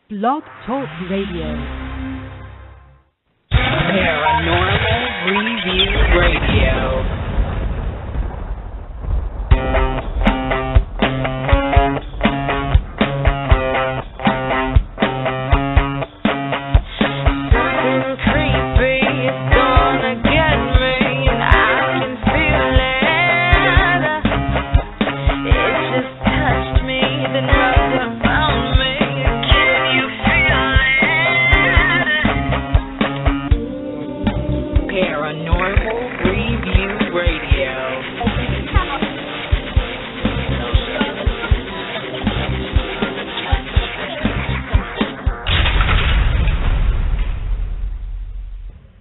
Blog Talk Radio. Paranormal Review Radio.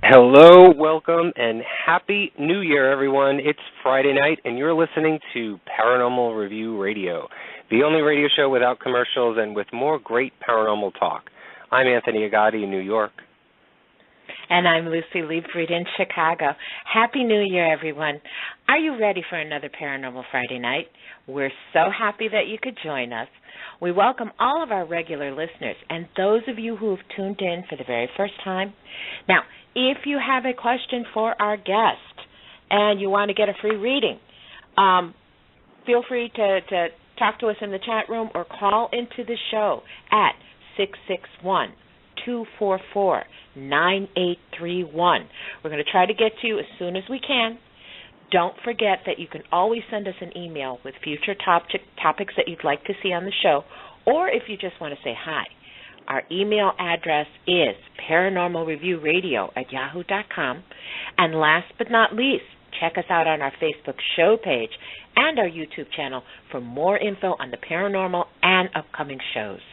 Hello, welcome, and Happy New Year, everyone. It's Friday night, and you're listening to Paranormal Review Radio, the only radio show without commercials and with more great paranormal talk. I'm Anthony Agati in New York. And I'm Lucy Liebfried in Chicago. Happy New Year, everyone. Are you ready for another Paranormal Friday night? We're so happy that you could join us. We welcome all of our regular listeners and those of you who have tuned in for the very first time. Now, if you have a question for our guest and you want to get a free reading, feel free to talk to us in the chat room or call into the show at 661-244-9831. We're going to try to get to you as soon as we can. Don't forget that you can always send us an email with future topics that you'd like to see on the show, or if you just want to say hi. Our email address is paranormalreviewradio@yahoo.com. And last but not least, check us out on our Facebook show page and our YouTube channel for more info on the paranormal and upcoming shows.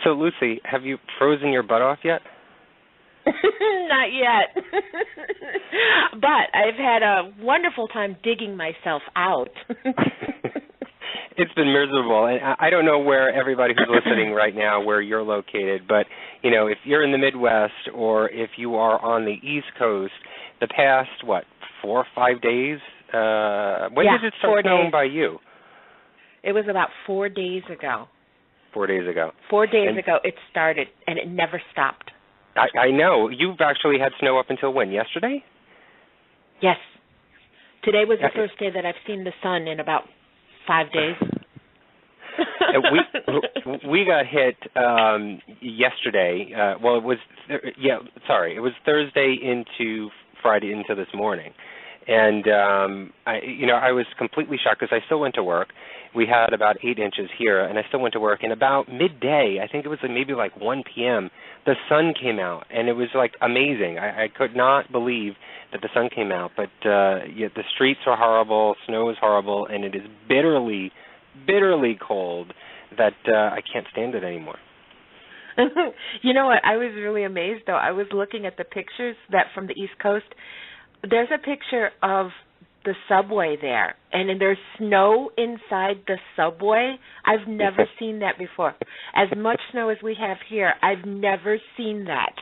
So, Lucy, have you frozen your butt off yet? Not yet. But I've had a wonderful time digging myself out. It's been miserable, and I don't know where everybody who's listening right now, where you're located, but, you know, if you're in the Midwest or if you are on the East Coast, the past, 4 or 5 days? When did it start snowing by you? It was about 4 days ago. 4 days ago. 4 days ago it started, and it never stopped. I know. You've actually had snow up until when, yesterday? Yes. Today was the first day that I've seen the sun in about 5 days. we got hit yesterday. It was Thursday into Friday into this morning, and I was completely shocked because I still went to work. We had about 8 inches here, and I still went to work. And about midday, I think it was maybe 1 p.m., the sun came out, and it was amazing. I could not believe that the sun came out. But the streets are horrible, snow is horrible, and it is bitterly, bitterly cold that I can't stand it anymore. You know what? I was really amazed, though. I was looking at the pictures that from the East Coast. There's a picture of the subway there, and there's snow inside the subway. I've never seen that before. As much snow as we have here, I've never seen that.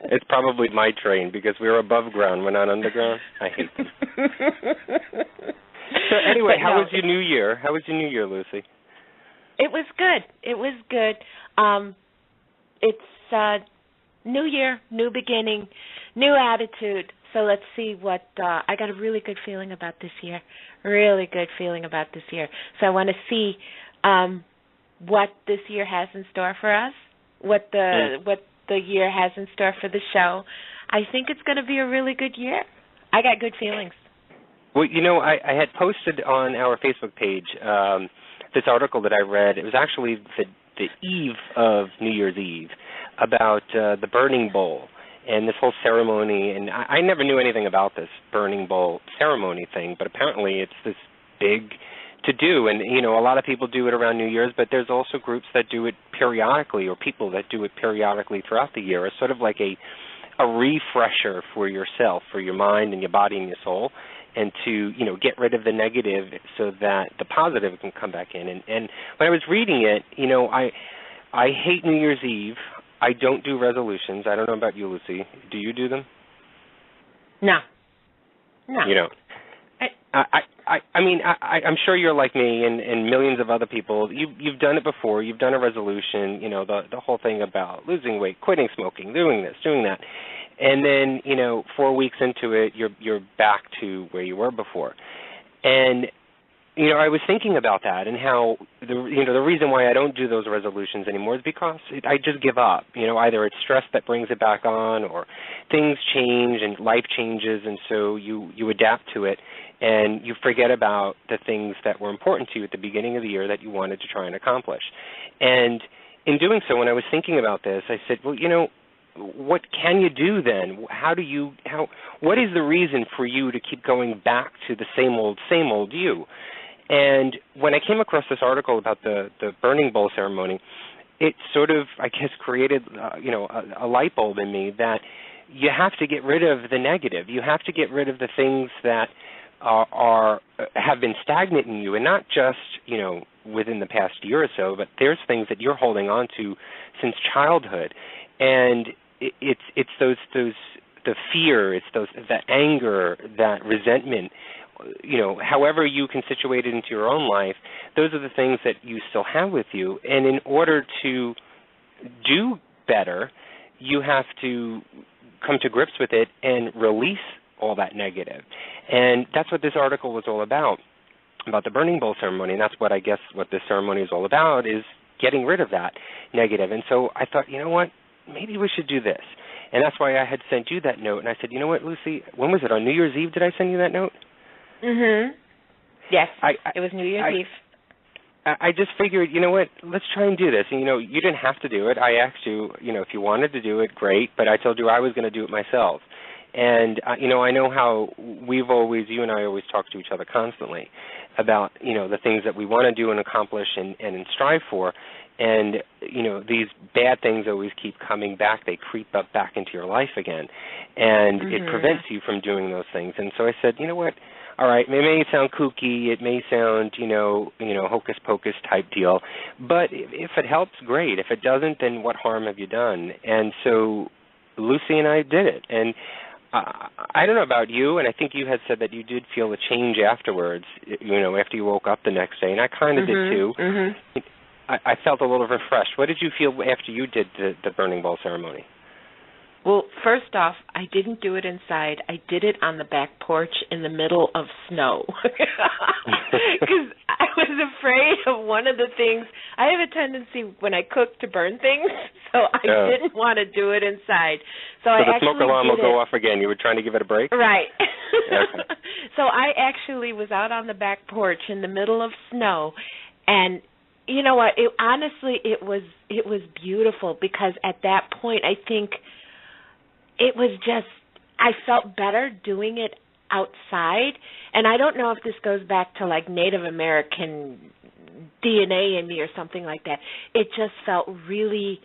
It's probably my train because we're above ground. We're not underground. I hate them. So anyway, how was your New Year? How was your New Year, Lucy? It was good. It was good. It's new year, new beginning, new attitude. So let's see what I got a really good feeling about this year. Really good feeling about this year. So I want to see what this year has in store for us, what the year has in store for the show. I think it's going to be a really good year. I got good feelings. Well, I had posted on our Facebook page this article that I read. It was actually the eve of New Year's Eve about the burning bowl and this whole ceremony. And I never knew anything about this burning bowl ceremony thing, but apparently it's this big to do. And, a lot of people do it around New Year's, but there's also groups that do it periodically or people that do it periodically throughout the year. It's sort of like a refresher for yourself, for your mind and your body and your soul, and to, get rid of the negative so that the positive can come back in. And when I was reading it, I hate New Year's Eve. I don't do resolutions. I don't know about you, Lucy. Do you do them? No. You don't? I'm sure you're like me and millions of other people. You've done it before. You've done a resolution, the whole thing about losing weight, quitting smoking, doing this, doing that. And then, 4 weeks into it, you're back to where you were before. And I was thinking about that and how the reason why I don't do those resolutions anymore is because I just give up. Either it's stress that brings it back on, or things change and life changes, and so you adapt to it and you forget about the things that were important to you at the beginning of the year that you wanted to try and accomplish. And in doing so, when I was thinking about this, I said, well, what can you do then? What is the reason for you to keep going back to the same old you? And when I came across this article about the burning bowl ceremony, it sort of, I guess, created, a light bulb in me that you have to get rid of the negative. You have to get rid of the things that have been stagnant in you, and not just, within the past year or so, but there's things that you're holding on to since childhood. And it's the fear, it's that anger, that resentment. However you can situate it into your own life, those are the things that you still have with you. And in order to do better, you have to come to grips with it and release all that negative. And that's what this article was all about the burning bowl ceremony. And that's what I guess what this ceremony is all about, is getting rid of that negative. And so I thought, what, maybe we should do this. And that's why I had sent you that note. And I said, what, Lucy, when was it? On New Year's Eve did I send you that note? Mhm. Yes, it was New Year's Eve. I just figured, what, let's try and do this. And, you didn't have to do it. I asked you, if you wanted to do it, great. But I told you I was going to do it myself. And, I know how you and I always talk to each other constantly about, the things that we want to do and accomplish and strive for. And, these bad things always keep coming back. They creep up back into your life again. And it prevents you from doing those things. And so I said, what? All right, it may sound kooky, it may sound, hocus pocus type deal, but if it helps, great. If it doesn't, then what harm have you done? And so Lucy and I did it. And I don't know about you, and I think you had said that you did feel a change afterwards, after you woke up the next day, and I kind of did too. Mm-hmm. I felt a little refreshed. What did you feel after you did the burning bowl ceremony? Well, first off, I didn't do it inside. I did it on the back porch in the middle of snow because I was afraid of one of the things. I have a tendency when I cook to burn things, so I didn't want to do it inside. So I the smoke alarm will go off again. You were trying to give it a break? Right. Okay. So I actually was out on the back porch in the middle of snow, and you know what? It was beautiful because at that point I think it was just, I felt better doing it outside. And I don't know if this goes back to like Native American DNA in me or something like that. It just felt really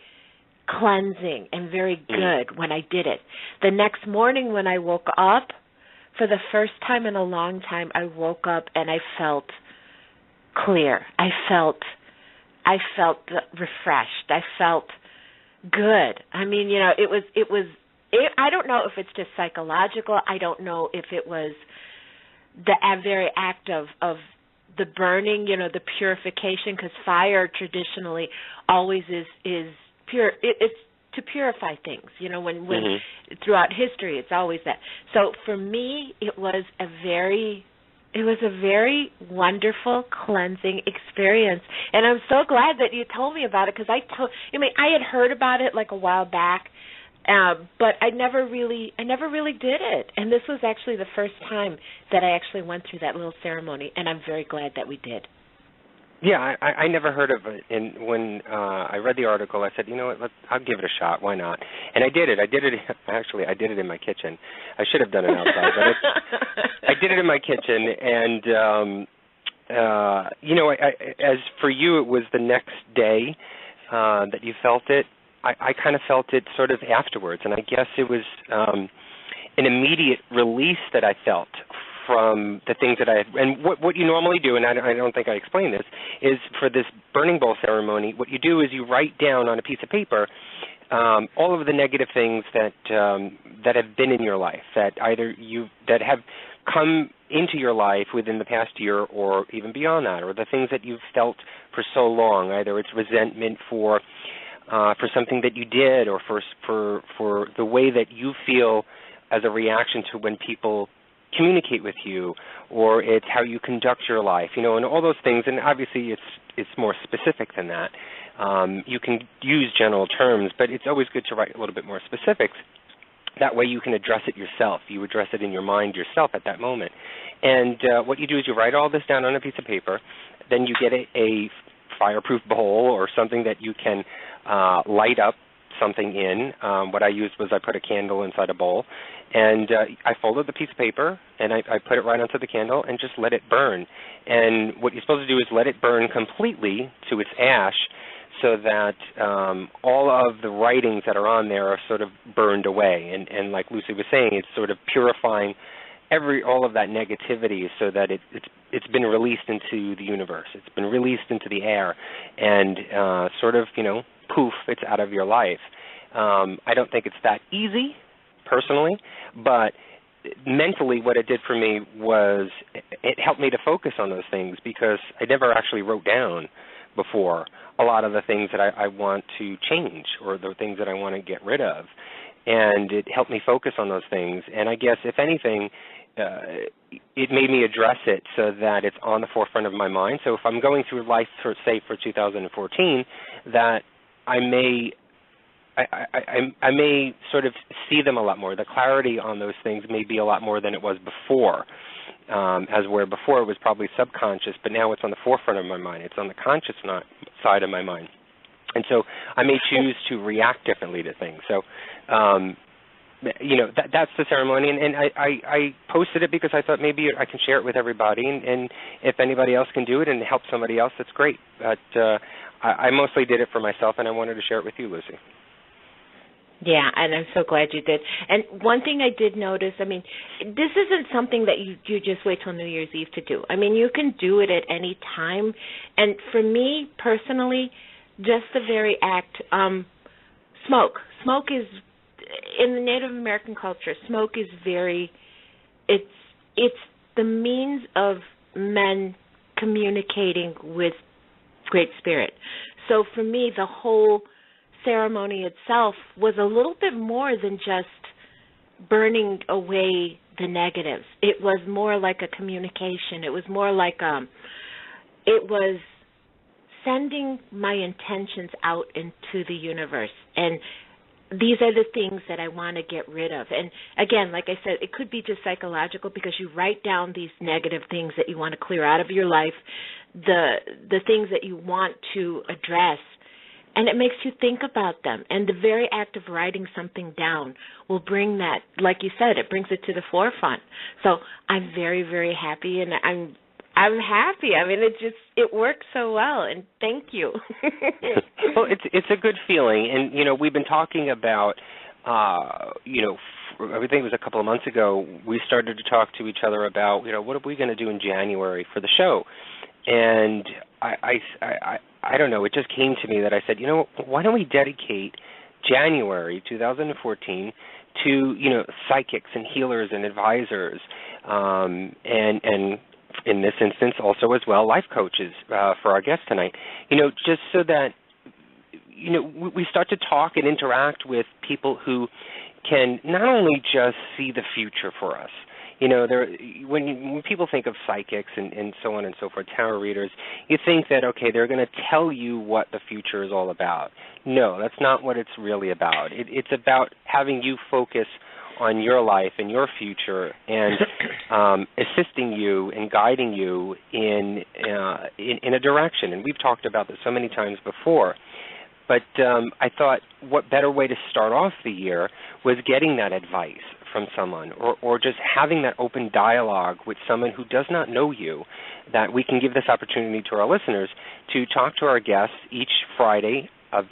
cleansing and very good when I did it. The next morning when I woke up, for the first time in a long time, I woke up and I felt clear. I felt refreshed. I felt good. I mean, it was I don't know if it's just psychological. I don't know if it was the very act of the burning, the purification, because fire traditionally always is pure. It's to purify things, when throughout history it's always that. So for me, it was a very wonderful cleansing experience, and I'm so glad that you told me about it because I had heard about it like a while back. But I never really did it, and this was actually the first time that I actually went through that little ceremony, and I'm very glad that we did. Yeah, I never heard of it, and when I read the article, I said, I'll give it a shot. Why not? And I did it. Actually, I did it in my kitchen. I should have done it outside, but I did it in my kitchen, and as for you, it was the next day that you felt it. I kind of felt it sort of afterwards, and I guess it was an immediate release that I felt from the things that I had. And what you normally do, and I don't think I explained this, is for this burning bowl ceremony, what you do is you write down on a piece of paper all of the negative things that have been in your life, that either that have come into your life within the past year or even beyond that, or the things that you've felt for so long. Either it's resentment for something that you did, or for the way that you feel as a reaction to when people communicate with you, or it's how you conduct your life, and all those things. And obviously it's more specific than that. You can use general terms, but it's always good to write a little bit more specifics. That way you can address it yourself. You address it in your mind yourself at that moment. And what you do is you write all this down on a piece of paper. Then you get a fireproof bowl or something that you can light up something in. What I used was I put a candle inside a bowl, and I folded the piece of paper, and I put it right onto the candle and just let it burn. And what you're supposed to do is let it burn completely to its ash, so that all of the writings that are on there are sort of burned away. And like Lucy was saying, it's sort of purifying all of that negativity, so that it's been released into the universe. It's been released into the air, and sort of, poof, it's out of your life. I don't think it's that easy, personally, but mentally what it did for me was it helped me to focus on those things, because I never actually wrote down before a lot of the things that I want to change, or the things that I want to get rid of. And it helped me focus on those things. And I guess, if anything, it made me address it so that it's on the forefront of my mind. So if I'm going through life, for 2014, that I may sort of see them a lot more. The clarity on those things may be a lot more than it was before, as where before it was probably subconscious, but now it's on the forefront of my mind. It's on the conscious side of my mind. And so I may choose to react differently to things. So, that's the ceremony. And I posted it because I thought maybe I can share it with everybody. And if anybody else can do it and help somebody else, that's great. But I mostly did it for myself, and I wanted to share it with you, Lucy. Yeah, and I'm so glad you did. And one thing I did notice, this isn't something that you just wait till New Year's Eve to do. You can do it at any time. And for me, personally, just the very act, smoke. Smoke is, in the Native American culture, smoke is it's the means of men communicating with Great Spirit. So for me, the whole ceremony itself was a little bit more than just burning away the negatives. It was more like a communication. It was more like it was sending my intentions out into the universe. And these are the things that I want to get rid of. And again, like I said, it could be just psychological, because you write down these negative things that you want to clear out of your life, the things that you want to address, and it makes you think about them. And the very act of writing something down will bring that, like you said, it brings it to the forefront. So I'm very, very happy, and I'm happy. It works so well, and thank you. Well, it's a good feeling, and we've been talking about, I think it was a couple of months ago, we started to talk to each other about, what are we going to do in January for the show, and I don't know, it just came to me that I said, why don't we dedicate January 2014 to, psychics and healers and advisors, and in this instance also as well, life coaches for our guest tonight, just so that, we start to talk and interact with people who can not only just see the future for us. When people think of psychics and so on and so forth, tarot readers, you think that, okay, they're going to tell you what the future is all about. No, that's not what it's really about. It's about having you focus on your life and your future, and assisting you and guiding you in a direction. And we've talked about this so many times before. But I thought, what better way to start off the year was getting that advice from someone, or just having that open dialogue with someone who does not know you, that we can give this opportunity to our listeners to talk to our guests each Friday of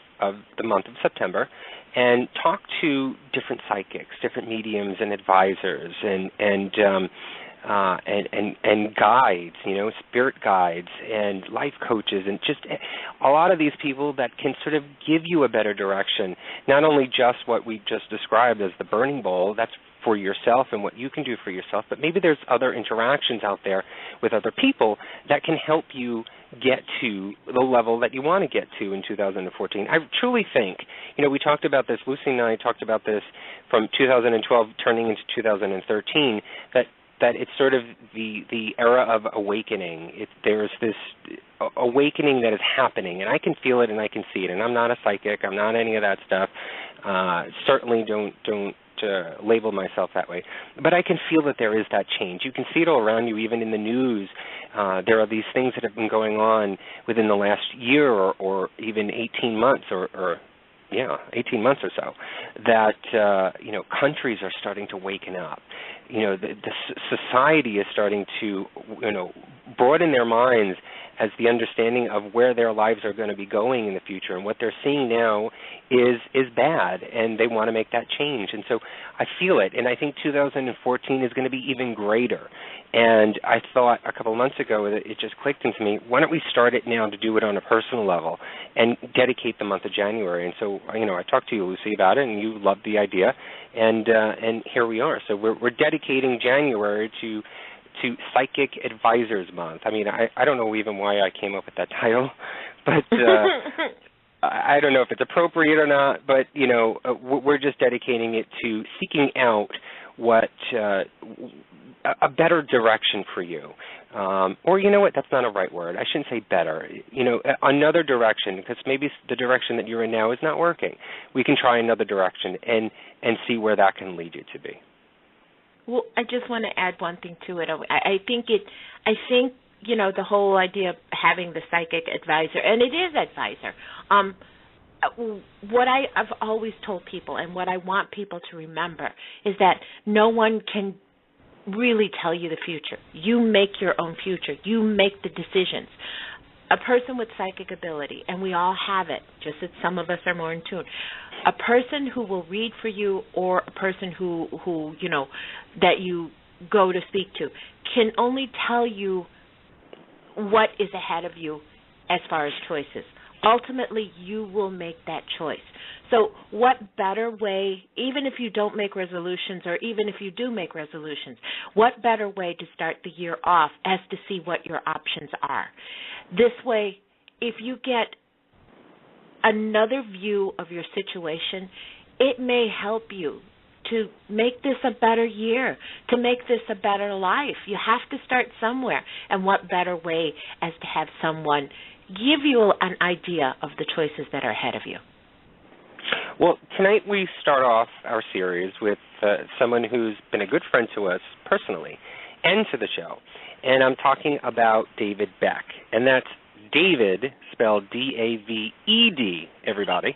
the month of September, and talk to different psychics, different mediums and advisors, and guides, spirit guides and life coaches, and just a lot of these people that can sort of give you a better direction. Not only just what we just described as the burning bowl, that's for yourself and what you can do for yourself, but maybe there's other interactions out there with other people that can help you get to the level that you want to get to in 2014. I truly think, we talked about this, Lucy and I talked about this from 2012 turning into 2013, that it's sort of the era of awakening. There's this awakening that is happening, and I can feel it and I can see it. And I'm not a psychic. I'm not any of that stuff. Certainly don't label myself that way. But I can feel that there is that change. You can see it all around you, even in the news. There are these things that have been going on within the last year or even 18 months or 18 months or so, that, countries are starting to waken up. The society is starting to, broaden their minds as the understanding of where their lives are going to be going in the future, and what they're seeing now is bad, and they want to make that change. And so I feel it, and I think 2014 is going to be even greater. And I thought a couple of months ago that it just clicked into me, why don't we start it now to do it on a personal level and dedicate the month of January? And so, I talked to you, Lucy, about it, and you loved the idea, and here we are. So we're dedicating January to Psychic Advisors Month. I mean, I don't know even why I came up with that title, but I don't know if it's appropriate or not, but, we're just dedicating it to seeking out what a better direction for you. Or you know what, that's not a right word. I shouldn't say better. Another direction, because maybe the direction that you're in now is not working. We can try another direction and see where that can lead you to be. Well, I just want to add one thing to it. I think the whole idea of having the psychic advisor, and it is advisor. What I've always told people, and what I want people to remember, is that no one can really tell you the future. You make your own future. You make the decisions. A person with psychic ability, and we all have it, just that some of us are more in tune. A person who will read for you, or a person who that you go to speak to, can only tell you what is ahead of you as far as choices. Ultimately, you will make that choice. So what better way, even if you don't make resolutions, or even if you do make resolutions, what better way to start the year off as to see what your options are? This way, if you get another view of your situation, it may help you to make this a better year, to make this a better life. You have to start somewhere. And what better way as to have someone give you an idea of the choices that are ahead of you. Well, tonight we start off our series with someone who's been a good friend to us personally and to the show. And I'm talking about David Beck. And that's David, spelled D-A-V-E-D, everybody.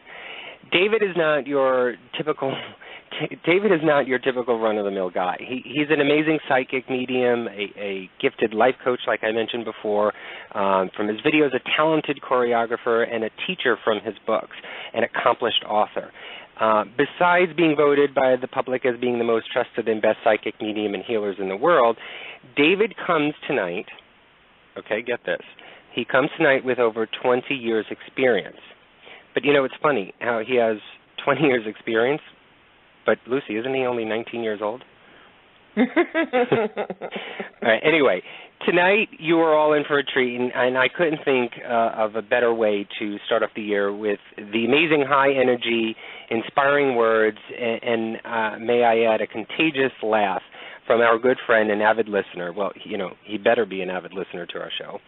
David is not your typical run-of-the-mill guy. He's an amazing psychic medium, a gifted life coach, like I mentioned before. From his videos, a talented choreographer, and a teacher from his books, an accomplished author. Besides being voted by the public as being the most trusted and best psychic medium and healers in the world, David comes tonight, okay, get this, he comes tonight with over 20 years' experience. But, it's funny how he has 20 years' experience, but, Lucy, isn't he only 19 years old? All right, anyway, tonight you are all in for a treat, and I couldn't think of a better way to start off the year with the amazing high energy, inspiring words, and may I add, a contagious laugh from our good friend and avid listener. Well, he better be an avid listener to our show.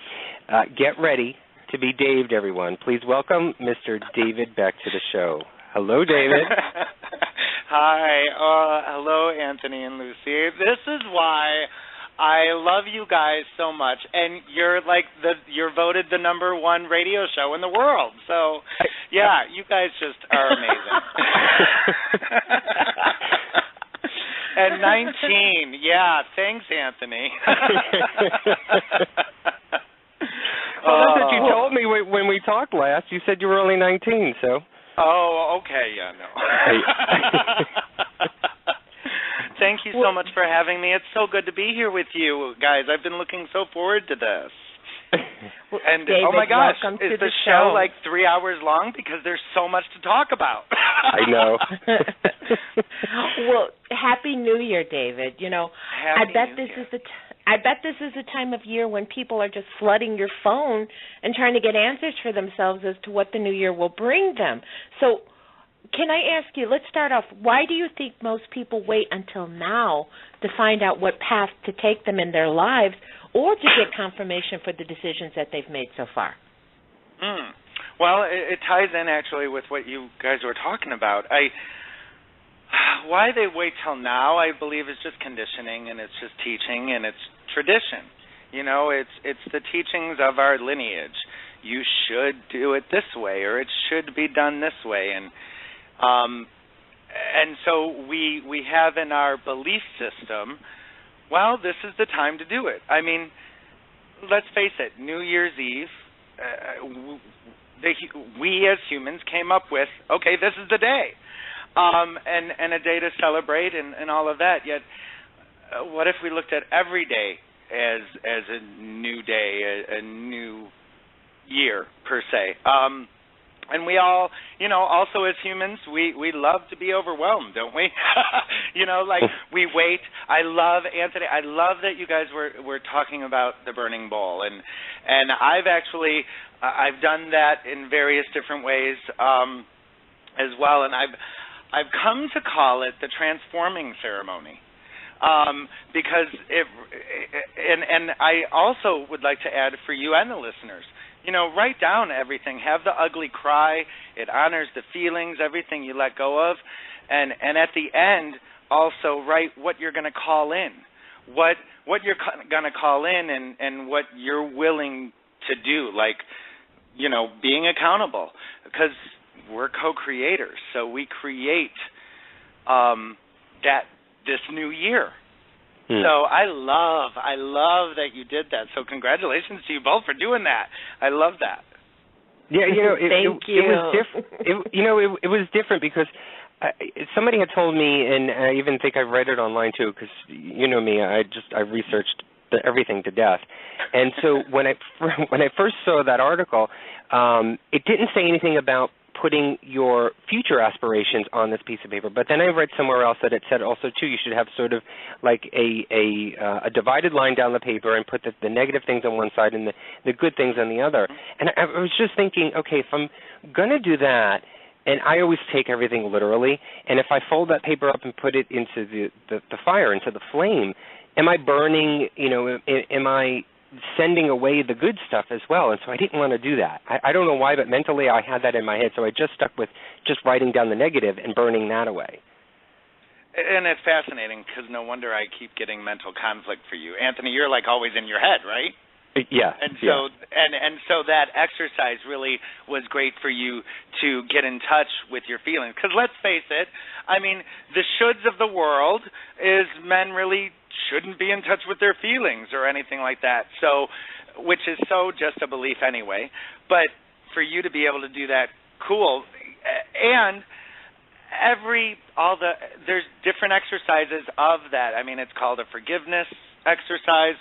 Get ready to be Daved, everyone. Please welcome Mr. David Beck to the show. Hello, David. Hi. Hello, Anthony and Lucy. This is why I love you guys so much, and you're voted the #1 radio show in the world. So, yeah, you guys just are amazing. And 19, yeah, thanks, Anthony. Well, that's what you told me when we talked last. You said you were only 19, so. Oh, okay, yeah, no. Thank you so much for having me. It's so good to be here with you guys. I've been looking so forward to this. And David, oh my gosh, welcome is to the show like 3 hours long? Because there's so much to talk about. I know. Well, Happy New Year, David. You know, I bet this is the time of year when people are just flooding your phone and trying to get answers for themselves as to what the new year will bring them. So, can I ask you, let's start off, why do you think most people wait until now to find out what path to take them in their lives or to get confirmation for the decisions that they've made so far? Well, it ties in actually with what you guys were talking about. Why they wait till now, I believe, is just conditioning, and it's just teaching, and it's tradition. You know, it's the teachings of our lineage. You should do it this way, or it should be done this way, and so we have in our belief system, well, this is the time to do it. I mean, let's face it, New Year's Eve, we as humans came up with, okay, this is the day, and a day to celebrate and all of that. Yet, what if we looked at every day as a new day, a new year per se? And we all, you know, also as humans, we love to be overwhelmed, don't we? You know, like we wait. I love, Anthony, I love that you guys were talking about the burning bowl. And I've actually, I've done that in various different ways as well. And I've come to call it the transforming ceremony. Because and I also would like to add for you and the listeners, you know, write down everything. Have the ugly cry. It honors the feelings, everything you let go of. And at the end, also write what you're going to call in, what you're going to call in and what you're willing to do, like, you know, being accountable. Because we're co-creators, so we create this new year. So I love that you did that. So congratulations to you both for doing that. I love that. Yeah, you know, Thank you. It was different. It was different because somebody had told me, and I even think I read it online too, because you know me, I researched everything to death. And so when I first saw that article, it didn't say anything about putting your future aspirations on this piece of paper. But then I read somewhere else that it said also, too, you should have sort of like a divided line down the paper and put the negative things on one side and the good things on the other. And I was just thinking, okay, if I'm going to do that, and I always take everything literally, and if I fold that paper up and put it into the fire, into the flame, am I burning, you know, am I sending away the good stuff as well? And so I didn't want to do that. I don't know why, but mentally I had that in my head, so I just stuck with just writing down the negative and burning that away. And it's fascinating because no wonder I keep getting mental conflict for you. Anthony, you're like always in your head, right? Yeah. And so and so that exercise really was great for you to get in touch with your feelings. Because let's face it, I mean, the shoulds of the world is men really shouldn't be in touch with their feelings or anything like that. So, which is so just a belief anyway. But for you to be able to do that, cool. And there's different exercises of that. I mean, it's called a forgiveness exercise.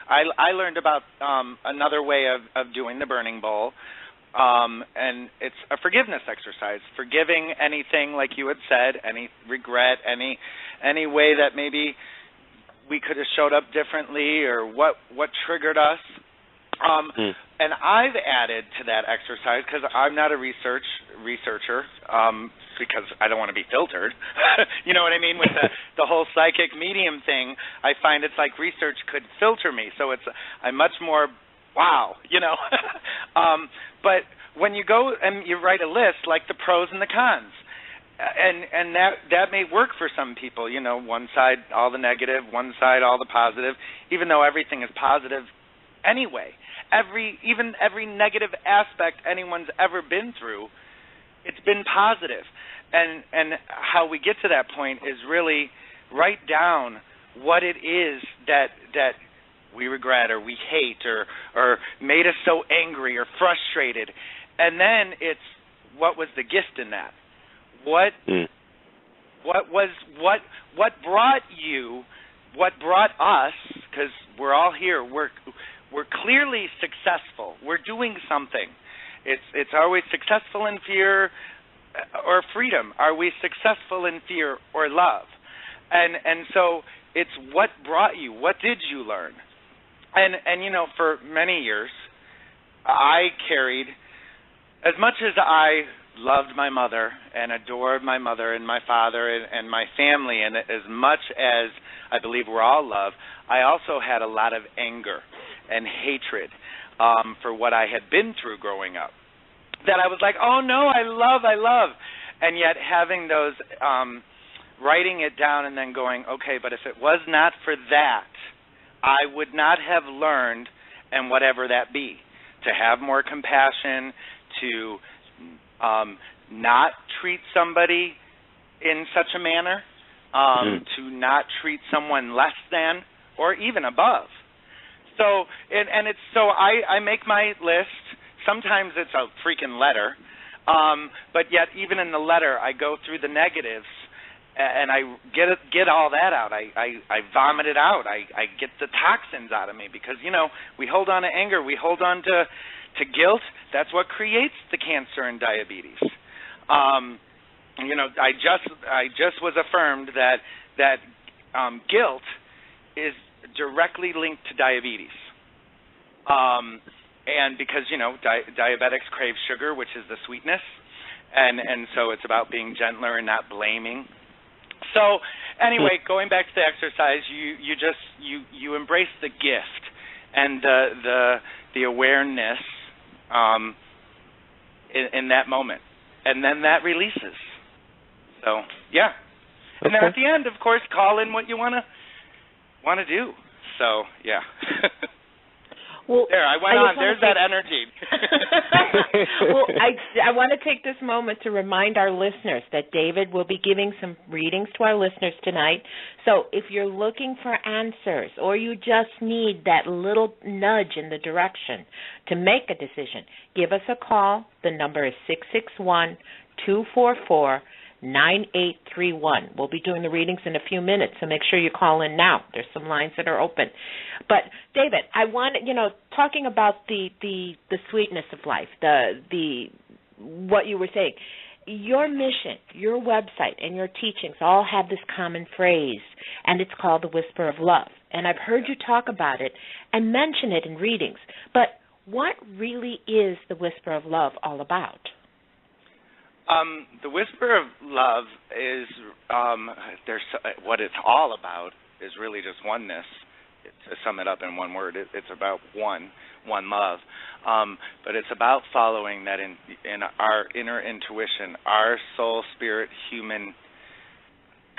I learned about another way of doing the burning bowl, and it's a forgiveness exercise, forgiving anything, like you had said, any regret, any way that maybe we could have showed up differently or what triggered us. And I've added to that exercise, because I'm not a researcher, because I don't want to be filtered. You know what I mean? With the whole psychic medium thing, I find it's like research could filter me. So I'm much more, wow, you know. But when you go and you write a list, like the pros and the cons, and that may work for some people, you know, one side all the negative, one side all the positive, even though everything is positive anyway. Even every negative aspect anyone's ever been through, it's been positive. And how we get to that point is really write down what it is that we regret or we hate or made us so angry or frustrated. And then it's what was the gift in that? What brought us, because we're all here, we're clearly successful. We're doing something. It's always successful in fear, or freedom? Are we successful in fear or love? And so it's what brought you. What did you learn? And you know, for many years, I carried, as much as I loved my mother and adored my mother and my father and my family, and as much as I believe we're all loved, I also had a lot of anger and hatred for what I had been through growing up. That I was like, oh no, I love. And yet having those, writing it down and then going, okay, but if it was not for that, I would not have learned, and whatever that be, to have more compassion, to not treat somebody in such a manner, to not treat someone less than or even above. So, and it's so I make my list. Sometimes it's a freaking letter, but yet even in the letter, I go through the negatives and I get all that out. I vomit it out. I get the toxins out of me because, you know, we hold on to anger. We hold on to guilt. That's what creates the cancer and diabetes. You know, I just was affirmed that guilt is directly linked to diabetes. And because, you know, diabetics crave sugar, which is the sweetness, and so it's about being gentler and not blaming. So anyway, going back to the exercise, you embrace the gift and the awareness in that moment, and then that releases. So yeah, and then at the end, of course, call in what you want to do. So yeah. Well, there, I went on. There's that energy. Well, I want to take this moment to remind our listeners that David will be giving some readings to our listeners tonight. So if you're looking for answers or you just need that little nudge in the direction to make a decision, give us a call. The number is 661-244-9831. We'll be doing the readings in a few minutes, so make sure you call in now. There's some lines that are open. But David, I want, you know, talking about the sweetness of life, the what you were saying, your mission, your website, and your teachings all have this common phrase, and it's called the Whisper of Love. And I've heard you talk about it and mention it in readings. But what really is the Whisper of Love all about? The Whisper of Love is what it's all about is really just oneness. To sum it up in one word, it's about one love. But it's about following that in our inner intuition, our soul, spirit, human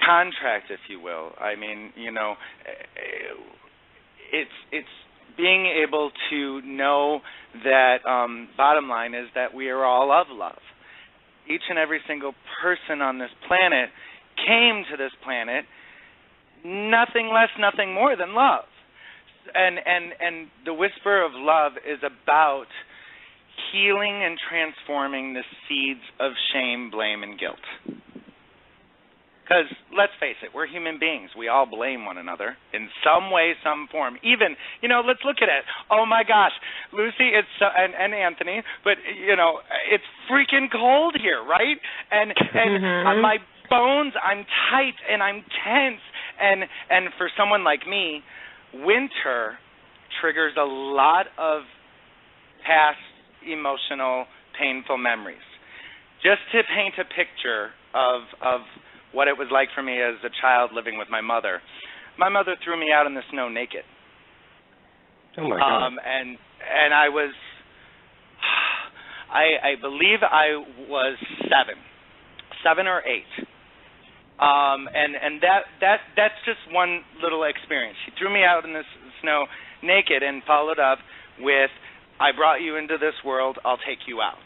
contract, if you will. I mean, you know, it's being able to know that bottom line is that we are all of love. Each and every single person on this planet came to this planet nothing less, nothing more than love. And the Whisper of Love is about healing and transforming the seeds of shame, blame, and guilt. Because let's face it, we're human beings. We all blame one another in some way, some form. Even, you know, let's look at it. Oh my gosh, Lucy, it's and Anthony, but you know, it's freaking cold here, right? And my bones, I'm tight and I'm tense. And for someone like me, winter triggers a lot of past emotional, painful memories. Just to paint a picture of what it was like for me as a child living with my mother. My mother threw me out in the snow naked. Oh my God. And I was, I believe I was 7 or 8. And that's just one little experience. She threw me out in the snow naked and followed up with, "I brought you into this world. I'll take you out."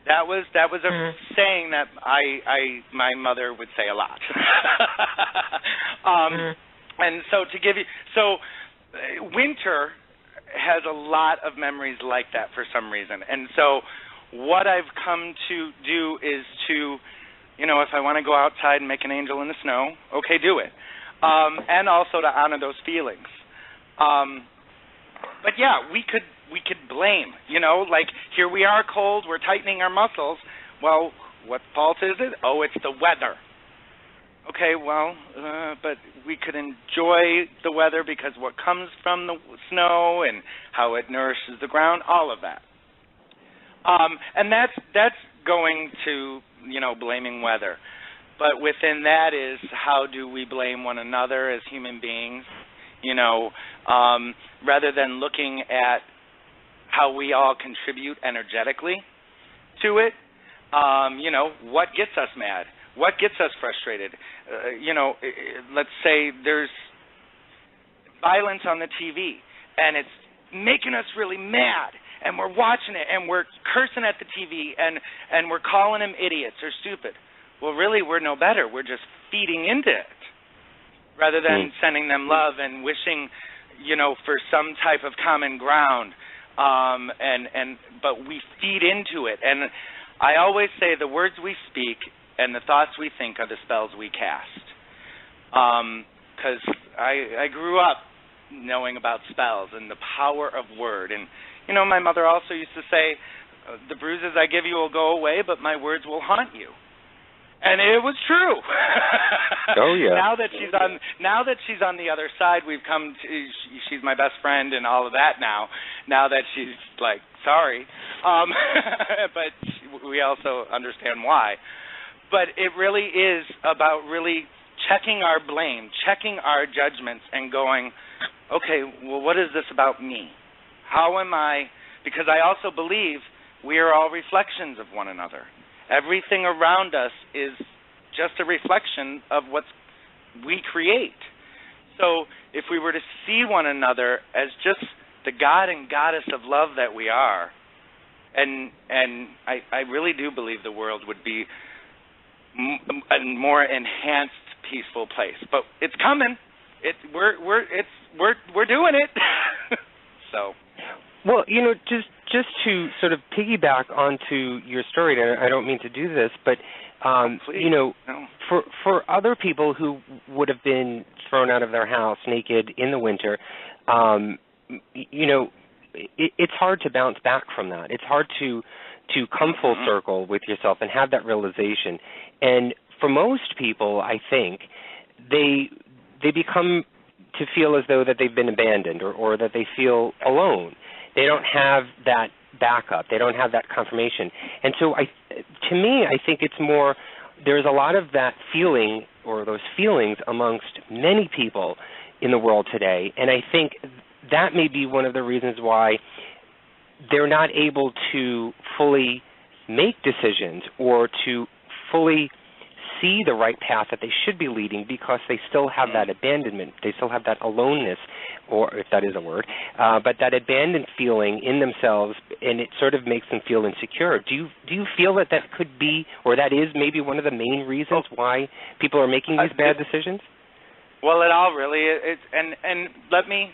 That was a saying that my mother would say a lot. And so winter has a lot of memories like that for some reason. And so what I've come to do is to, you know, if I want to go outside and make an angel in the snow, okay, do it. And also to honor those feelings. But yeah, we could blame, you know, like here we are cold, we're tightening our muscles. Well, what fault is it? Oh, it's the weather. Okay, well, but we could enjoy the weather because what comes from the snow and how it nourishes the ground, all of that. And that's going to, blaming weather. But within that is how do we blame one another as human beings, rather than looking at how we all contribute energetically to it. What gets us mad? What gets us frustrated? Let's say there's violence on the TV, and it's making us really mad, and we're watching it, and we're cursing at the TV, and we're calling them idiots or stupid. Well, really, we're no better. We're just feeding into it rather than sending them love and wishing, for some type of common ground. But we feed into it. And I always say the words we speak and the thoughts we think are the spells we cast. Because I grew up knowing about spells and the power of word. And, my mother also used to say, the bruises I give you will go away, but my words will haunt you. And it was true. Oh yeah. Now that she's on the other side, we've come to. She's my best friend and all of that now. Now that she's like sorry, but we also understand why. But it really is about really checking our blame, checking our judgments, and going, okay, well, what is this about me? How am I? Because I also believe we are all reflections of one another. Everything around us is just a reflection of what we create. So if we were to see one another as just the God and goddess of love that we are, and I really do believe the world would be a more enhanced, peaceful place. But it's coming. We're doing it. So. Well, just to sort of piggyback onto your story, and I don't mean to do this, but for other people who would have been thrown out of their house naked in the winter, it's hard to bounce back from that. It's hard to come full circle with yourself and have that realization. And for most people, I think they become to feel as though that they've been abandoned or that they feel alone. They don't have that backup. They don't have that confirmation. And so to me, I think it's more, there's a lot of that feeling or those feelings amongst many people in the world today. And I think that may be one of the reasons why they're not able to fully make decisions or to fully see the right path that they should be leading, because they still have that abandonment. They still have that aloneness, or if that is a word, but that abandoned feeling in themselves, and it sort of makes them feel insecure. Do you feel that could be, or that is maybe one of the main reasons why people are making these bad decisions? Well, it all really is, and let me,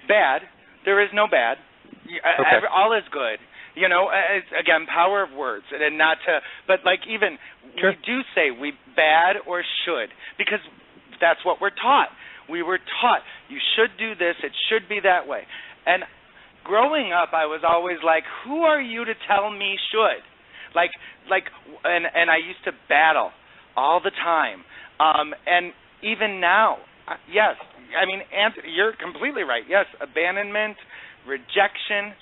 bad, there is no bad. Okay. All is good. It's, again, power of words, and not to, but like even Sure. we do say we bad or should, because that's what we're taught. We were taught you should do this, it should be that way. And growing up, I was always like, who are you to tell me should? And I used to battle all the time. And even now, yes, I mean, you're completely right. Yes, abandonment, rejection,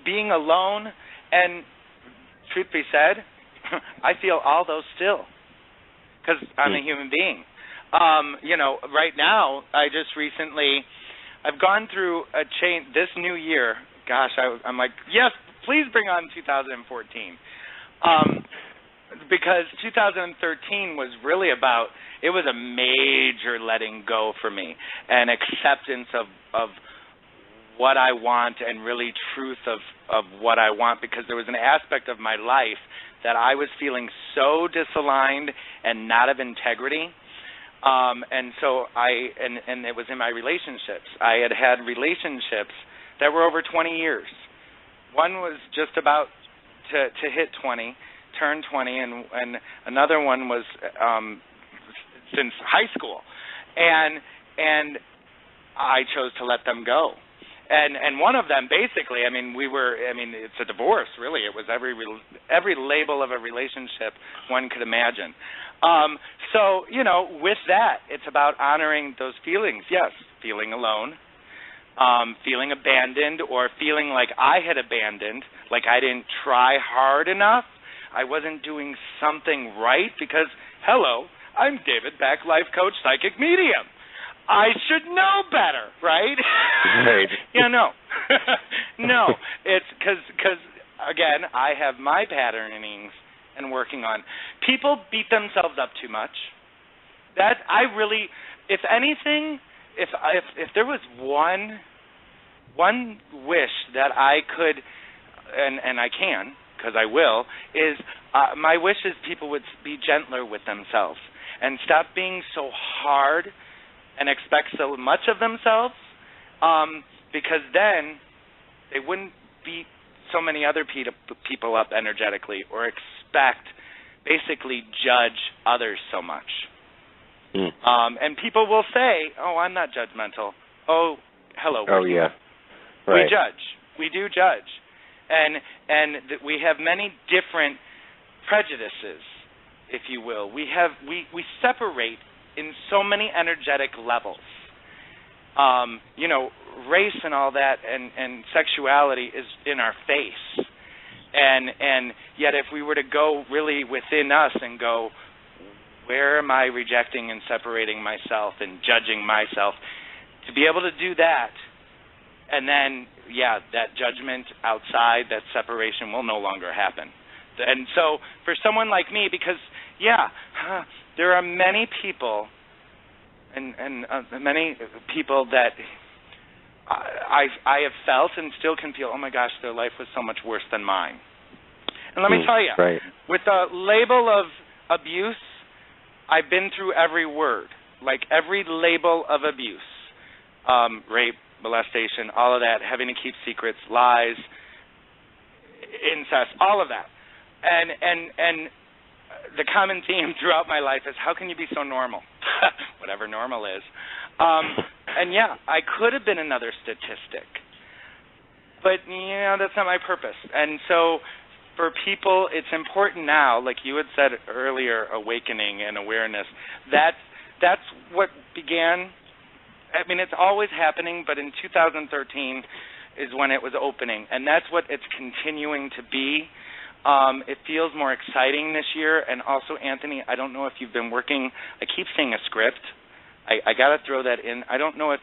being alone, and truth be said, I feel all those still, because I'm a human being. Right now, I've gone through a change this new year. Gosh, I'm like, yes, please bring on 2014. Because 2013 was really about, it was a major letting go for me, and acceptance of what I want, and really truth of what I want, because there was an aspect of my life that I was feeling so disaligned and not of integrity. And so and it was in my relationships. I had relationships that were over 20 years. One was just about to hit 20, turn 20, and another one was since high school. And I chose to let them go. And one of them, basically, it's a divorce, really. It was every label of a relationship one could imagine. So, with that, it's about honoring those feelings. Yes, feeling alone, feeling abandoned, or feeling like I had abandoned, like I didn't try hard enough. I wasn't doing something right because, hello, I'm David Beck, life coach, psychic medium. I should know better, right? Right. No. No, it's because, again, I have my patternings and working on. People beat themselves up too much. That I really, if anything, if there was one wish that I could, and I can, because I will, is my wish is people would be gentler with themselves and stop being so hard and expect so much of themselves, because then they wouldn't beat so many other people up energetically or basically judge others so much. And people will say, oh, I'm not judgmental. Oh, hello. Oh, yeah. Right. We judge. We do judge. And we have many different prejudices, if you will. We separate in so many energetic levels. Race and all that and sexuality is in our face. And yet if we were to go really within us and go, where am I rejecting and separating myself and judging myself, to be able to do that, and then, that judgment outside, that separation will no longer happen. And so for someone like me, because, there are many people and many people that I have felt and still can feel, oh, my gosh, their life was so much worse than mine. And let me tell you, right. With the label of abuse, I've been through every word, like every label of abuse, rape, molestation, all of that, having to keep secrets, lies, incest, all of that. And the common theme throughout my life is, how can you be so normal? Whatever normal is. And I could have been another statistic. But, that's not my purpose. And so for people, it's important now, like you had said earlier, awakening and awareness. That's what began. It's always happening, but in 2013 is when it was opening. And that's what it's continuing to be. It feels more exciting this year. And also, Anthony, I don't know if you've been working. I keep saying a script. I got to throw that in. I don't know if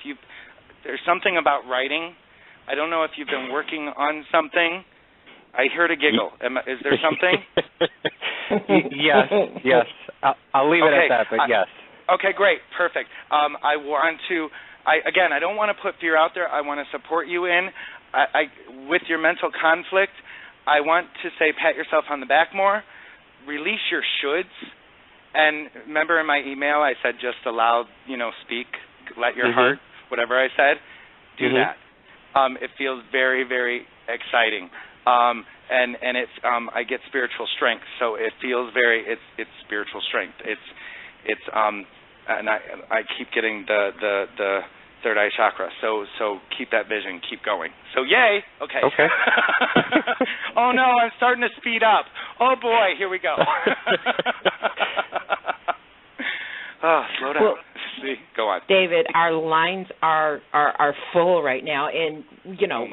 there's something about writing. I don't know if you've been working on something. I heard a giggle. Is there something? Yes. I'll leave it at that, but yes. Okay, great. Perfect. I want to, I don't want to put fear out there. I want to support you in. With your mental conflict, I want to say pat yourself on the back more, release your shoulds, and remember in my email I said just allow, speak, let your heart, whatever I said, do that. It feels very, very exciting. And it's I get spiritual strength, so it feels it's spiritual strength. It's and I keep getting the third eye chakra. So keep that vision, keep going. So yay. Okay. Oh no, I'm starting to speed up. Oh boy, here we go. Oh, slow down. Well, see, go on. David, our lines are full right now, and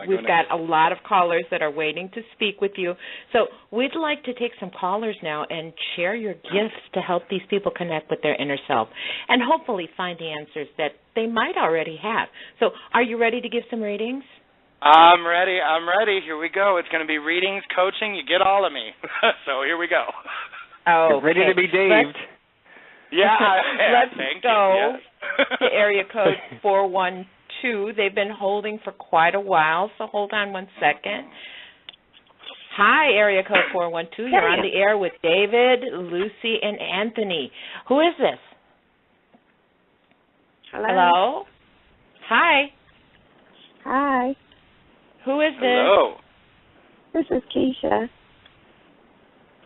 we've got a lot of callers that are waiting to speak with you. So we'd like to take some callers now and share your gifts to help these people connect with their inner self and hopefully find the answers that they might already have. So are you ready to give some readings? I'm ready. Here we go. It's going to be readings, coaching. You get all of me. So here we go. Oh, ready to be Dave. Let's go yes. to area code 412. They've been holding for quite a while, so hold on one second. Hi, area code 412. You're on the air with David, Lucy, and Anthony. Who is this? Hello? Hi. Hi. Who is this? Hello. This is Keisha.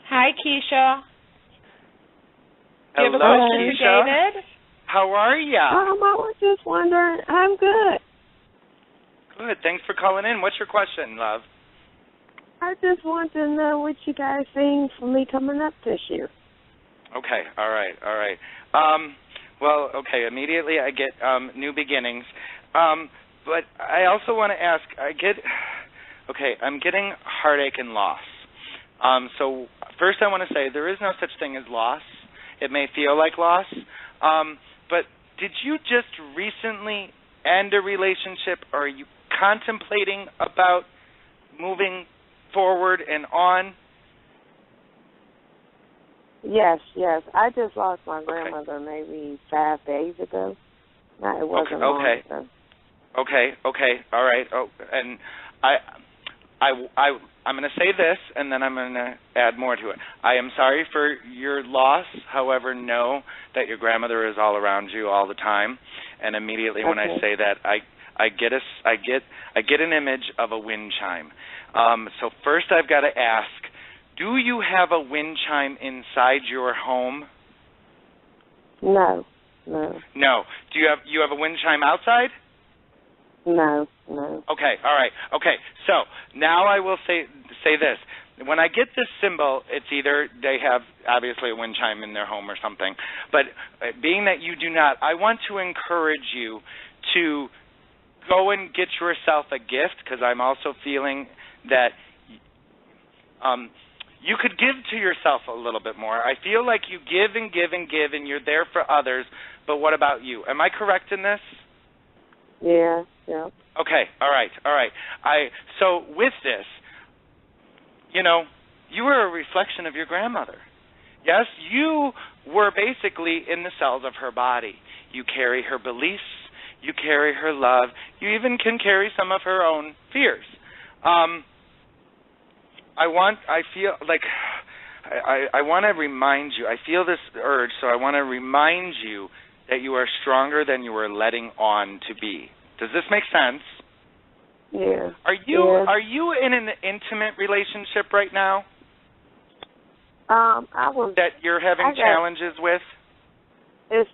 Hi, Keisha. Hello, Keisha. David? How are ya? I was just wondering. I'm good. Good. Thanks for calling in. What's your question, love? I just want to know what you guys think for me coming up this year. Okay. All right. Well, okay. Immediately I get new beginnings. But I also want to ask, I'm getting heartache and loss. So first I want to say there is no such thing as loss. It may feel like loss. But did you just recently end a relationship, or are you contemplating about moving forward and on? Yes. I just lost my grandmother maybe 5 days ago. No, it wasn't long ago. Okay. All right. Oh, and I'm going to say this, and then I'm going to add more to it. I am sorry for your loss. However, know that your grandmother is all around you all the time. And immediately when I say that, I get an image of a wind chime. So first, I've got to ask: do you have a wind chime inside your home? No. No. Do you have a wind chime outside? No. Okay, all right. Okay, so now I will say this. When I get this symbol, it's either they have obviously a wind chime in their home or something. But being that you do not, I want to encourage you to go and get yourself a gift, because I'm also feeling that you could give to yourself a little bit more. I feel like you give and give and give, and you're there for others, but what about you? Am I correct in this? Yeah. Okay, all right. So with this, you were a reflection of your grandmother. Yes, you were basically in the cells of her body. You carry her beliefs, you carry her love, you even can carry some of her own fears. I want to remind you, I feel this urge, so I want to remind you that you are stronger than you are letting on to be. Does this make sense? Yeah. Are you in an intimate relationship right now? That you're having challenges with? It's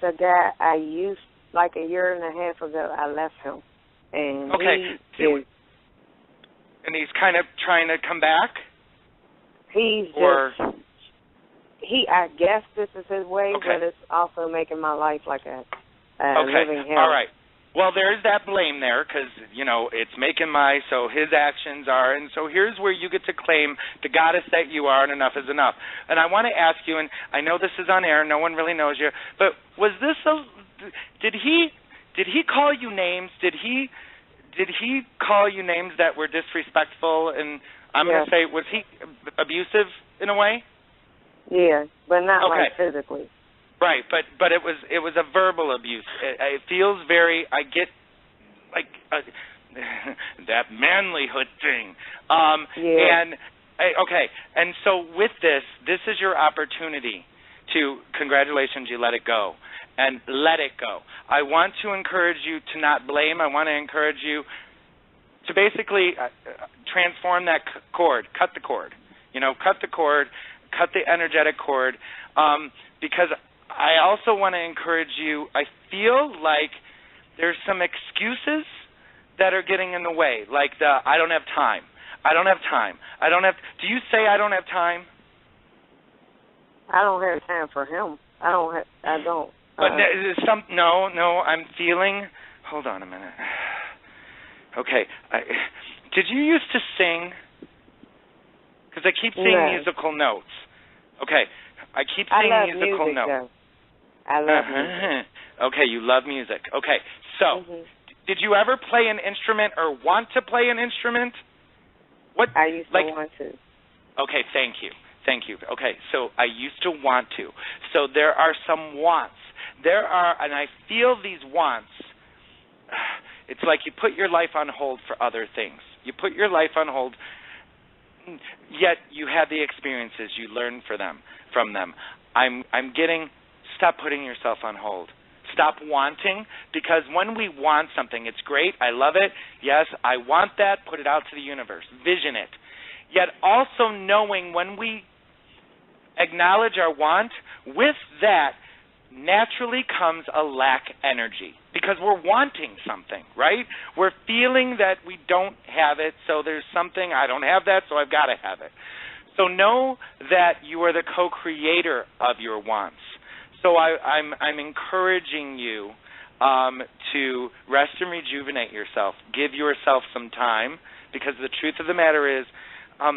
a guy I used like a year and a half ago. I left him, and and he's kind of trying to come back. I guess this is his way, but it's also making my life like a living hell. All right. Well, there's that blame there because, it's making so his actions are, and so here's where you get to claim the goddess that you are, and enough is enough. And I want to ask you, and I know this is on air, no one really knows you, but was this did he call you names? Did he call you names that were disrespectful? And I'm going to say, was he abusive in a way? Yeah, but not like physically. Right, but it was a verbal abuse. It feels very. I get like that manlyhood thing. And so with this is your opportunity to, congratulations, you let it go. And let it go. I want to encourage you to not blame. I want to encourage you to basically transform that cord, cut the cord. Cut the cord, cut the energetic cord, because I also want to encourage you. I feel like there's some excuses that are getting in the way, like I don't have time. Do you say I don't have time? I don't have time for him. I don't. But no, I'm feeling, hold on a minute. Okay. Did you used to sing? Because I keep seeing musical notes. Okay. I keep seeing musical notes. Though. I love music. Okay, you love music. Okay. So, did you ever play an instrument or want to play an instrument? I used to want to. Okay, thank you. Okay, so I used to want to. So there are some wants. And I feel these wants. It's like you put your life on hold for other things. You put your life on hold, yet you have the experiences. You learn from them. I'm getting, stop putting yourself on hold. Stop wanting, because when we want something, it's great. I love it. Yes, I want that. Put it out to the universe. Vision it. Yet also knowing when we acknowledge our want, with that naturally comes a lack energy. because we're wanting something, right? We're feeling that we don't have it, so there's something, I don't have that, so I've got to have it. So know that you are the co-creator of your wants. So I'm encouraging you to rest and rejuvenate yourself. Give yourself some time, because the truth of the matter is, I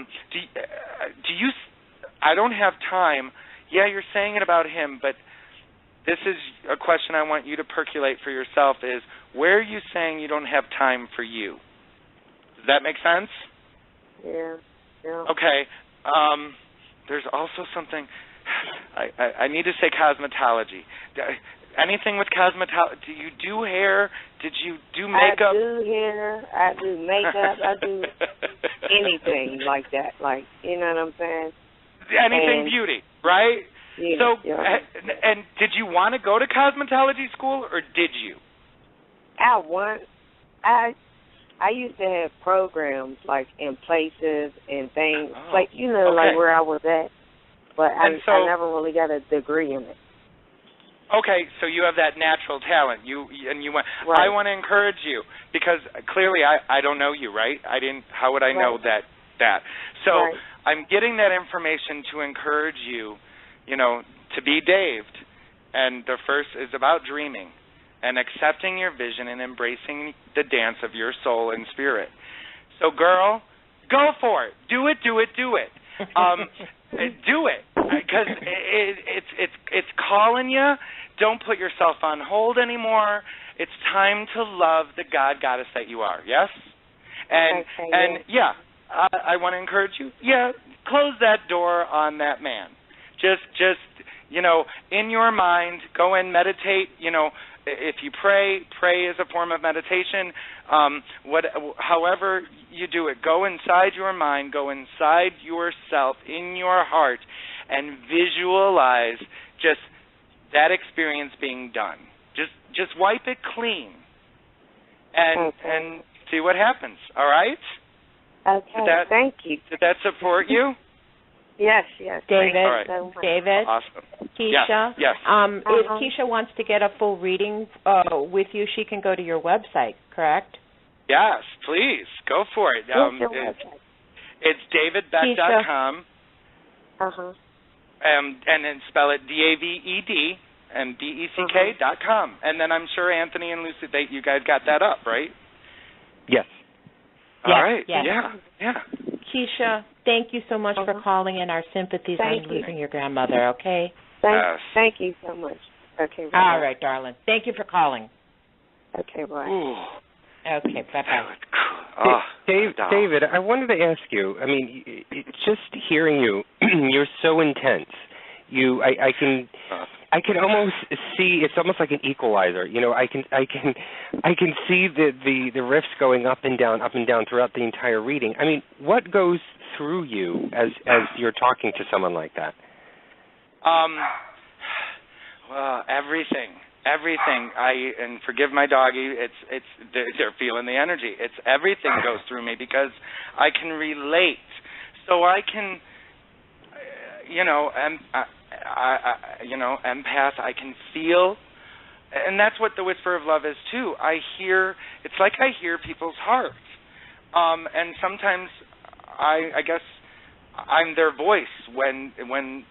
don't have time. Yeah, you're saying it about him, but this is a question I want you to percolate for yourself is, where are you saying you don't have time for you? Does that make sense? Yeah. Okay. There's also something, I need to say cosmetology. Anything with cosmetology? Do you do hair? Did you do makeup? I do hair. I do makeup. I do anything like that. Like, you know what I'm saying? Anything beauty, right? Yeah, so, and did you want to go to cosmetology school, or did you? I used to have programs like in places and things, like okay. like where I was at, but I never really got a degree in it. Okay, so you have that natural talent. You went. Right. I want to encourage you, because clearly I don't know you, right? How would I know that? So I'm getting that information to encourage you, to be Daved. And the first is about dreaming and accepting your vision and embracing the dance of your soul and spirit. So, girl, go for it. Do it, do it, do it. Do it, because it's calling you. Don't put yourself on hold anymore. It's time to love the God goddess that you are. Yes, and I want to encourage you. Yeah, close that door on that man. Just in your mind, go and meditate. If you pray is a form of meditation. However you do it, go inside your mind, go inside yourself, in your heart, and visualize just that experience being done. Just wipe it clean, and see what happens. All right? Okay. Thank you. Did that support you? Yes. David, so David, awesome. Keisha. Yes. If Keisha wants to get a full reading with you, she can go to your website, correct? Yes, please. Go for it. What's your website? It's davidbeck.com. And then spell it DAVED and BECK.com. And then I'm sure Anthony and Lucy, you guys got that up, right? Yes. All right. Yes. Yeah. Keisha, thank you so much for calling in. Our sympathies on losing your grandmother, okay? Thank you so much. Okay. Bye. All right, darling. Thank you for calling. Okay, bye. Ooh. Okay, bye-bye. David, I wanted to ask you, I mean, just hearing you, you're so intense. I can almost see, it's almost like an equalizer. I can see the riffs going up and down throughout the entire reading. I mean, what goes through you as you're talking to someone like that? Well, everything. And forgive my doggy. They're feeling the energy. It's everything goes through me, because I can relate. So I can, empath. I can feel, and that's what the Whisper of Love is too. It's like I hear people's hearts, and sometimes I guess I'm their voice when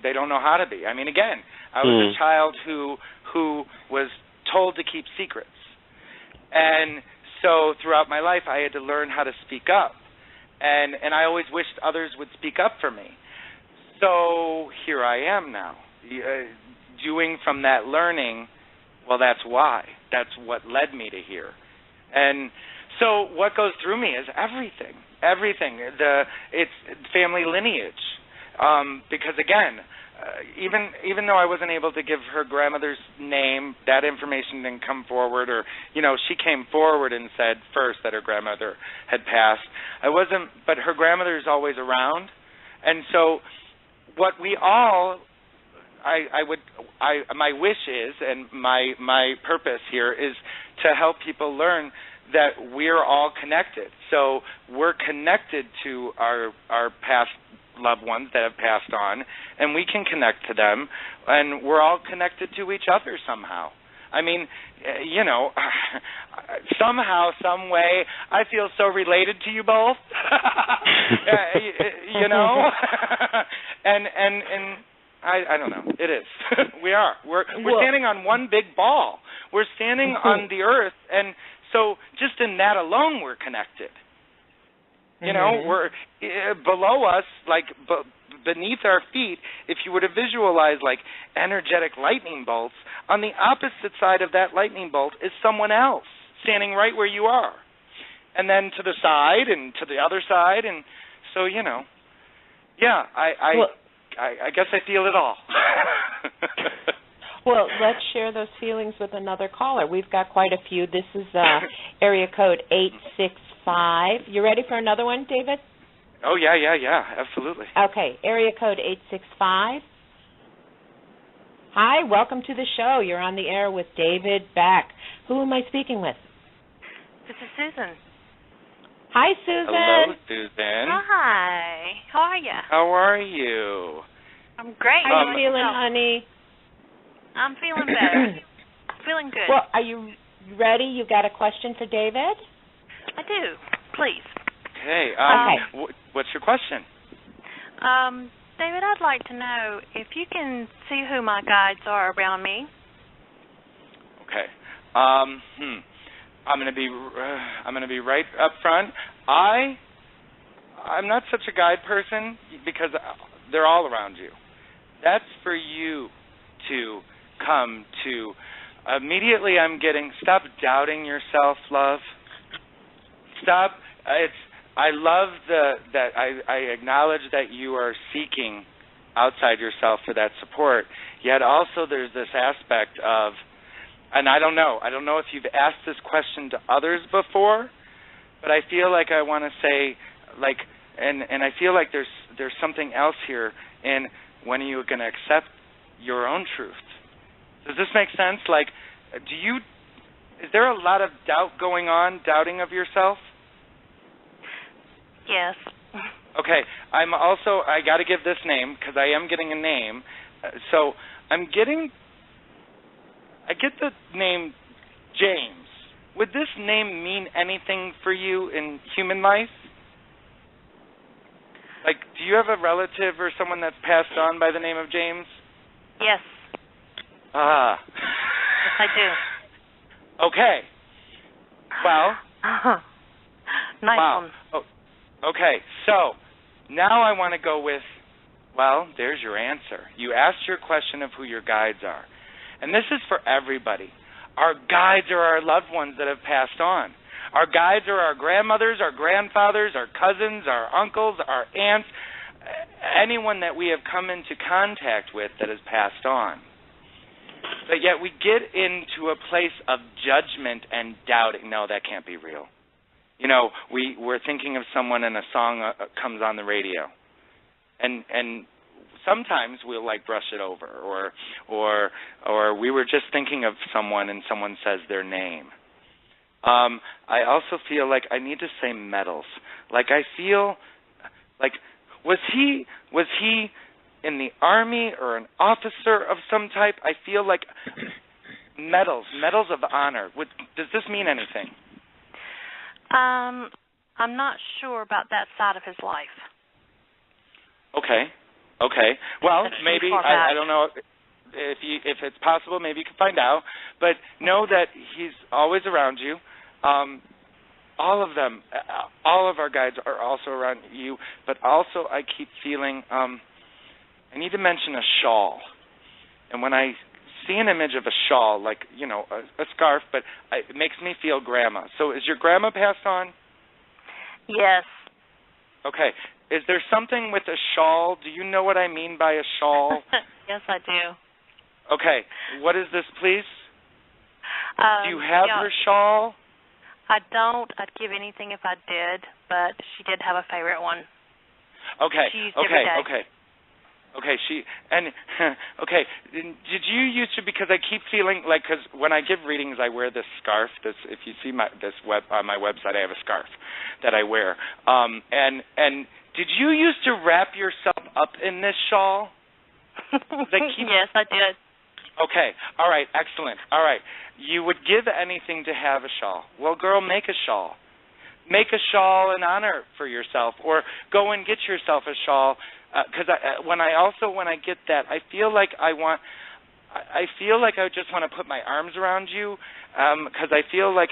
they don't know how to be. I mean, again, I was a child who was told to keep secrets, and so throughout my life I had to learn how to speak up, and I always wished others would speak up for me. So here I am now, doing from that learning. Well, that's why. That's what led me to here. And so what goes through me is everything. It's family lineage. Because again, even though I wasn't able to give her grandmother's name, that information didn't come forward, or she came forward and said first that her grandmother had passed. But her grandmother is always around, and so what we all, my wish is, and my purpose here is to help people learn that we're all connected. So we're connected to our past loved ones that have passed on, and we can connect to them, and we're all connected to each other somehow. I mean, somehow, some way, I feel so related to you both. and I don't know. It is. We are. We're standing on one big ball. We're standing on the earth, and so just in that alone, we're connected. We're below us, like beneath our feet. If you were to visualize like energetic lightning bolts, on the opposite side of that lightning bolt is someone else standing right where you are, and then to the side and to the other side, and so I guess I feel it all. Well, let's share those feelings with another caller. We've got quite a few. This is area code 865. You ready for another one, David? Oh, yeah, absolutely. Okay, area code 865. Hi, welcome to the show. You're on the air with David Beck. Who am I speaking with? This is Susan. Hi, Susan. Hello, Susan. Hi. How are you? How are you? I'm great. How are you feeling, honey? I'm feeling better. Feeling good. Well, are you ready? You got a question for David? I do. Please. Okay. What's your question? David, I'd like to know if you can see who my guides are around me. Okay. I'm going to be right up front. I'm not such a guide person because they're all around you. That's for you to come to. Immediately I'm getting, stop doubting yourself, love. Stop. I love that I acknowledge that you are seeking outside yourself for that support, yet also there's this aspect of, and I don't know if you've asked this question to others before, but I feel like I want to say, like, and I feel like there's something else here, and when are you going to accept your own truth? Does this make sense? Like, is there a lot of doubt going on, doubting of yourself? Yes. Okay. I got to give this name because I am getting a name. So I get the name James. Would this name mean anything for you in human life? Like, do you have a relative or someone that's passed on by the name of James? Yes. Ah. Yes, I do. Okay. Well. Nice wow. one. Oh, okay. So now I want to go with, well, there's your answer. You asked your question of who your guides are. And this is for everybody. Our guides are our loved ones that have passed on. Our guides are our grandmothers, our grandfathers, our cousins, our uncles, our aunts, anyone that we have come into contact with that has passed on. But yet we get into a place of judgment and doubting. No, that can't be real. We're thinking of someone and a song comes on the radio. And sometimes we'll like brush it over, or we were just thinking of someone and someone says their name. I also feel like I need to say medals. Like I feel like was he in the Army or an officer of some type? I feel like medals of honor. Does this mean anything? I'm not sure about that side of his life. Okay. Well, maybe I don't know if it's possible. Maybe you can find out. But know that he's always around you. All of them, all of our guides are also around you. But also, I keep feeling I need to mention a shawl. And when I see an image of a shawl, like a scarf, but it makes me feel grandma. So, is your grandma passed on? Yes. Okay. Is there something with a shawl? Do you know what I mean by a shawl? Yes, I do. Okay. What is this, please? Do you have her shawl? I don't. I'd give anything if I did, but she did have a favorite one. Okay. She used every day. Okay. Okay. Did you used to? Because I keep feeling like, because when I give readings, I wear this scarf. If you see on my website, I have a scarf that I wear. And did you used to wrap yourself up in this shawl? Yes, I did. Okay. All right. Excellent. All right. You would give anything to have a shawl. Well, girl, make a shawl. Make a shawl in honor for yourself, or go and get yourself a shawl. Because when I get that, I feel like I just want to put my arms around you, because I feel like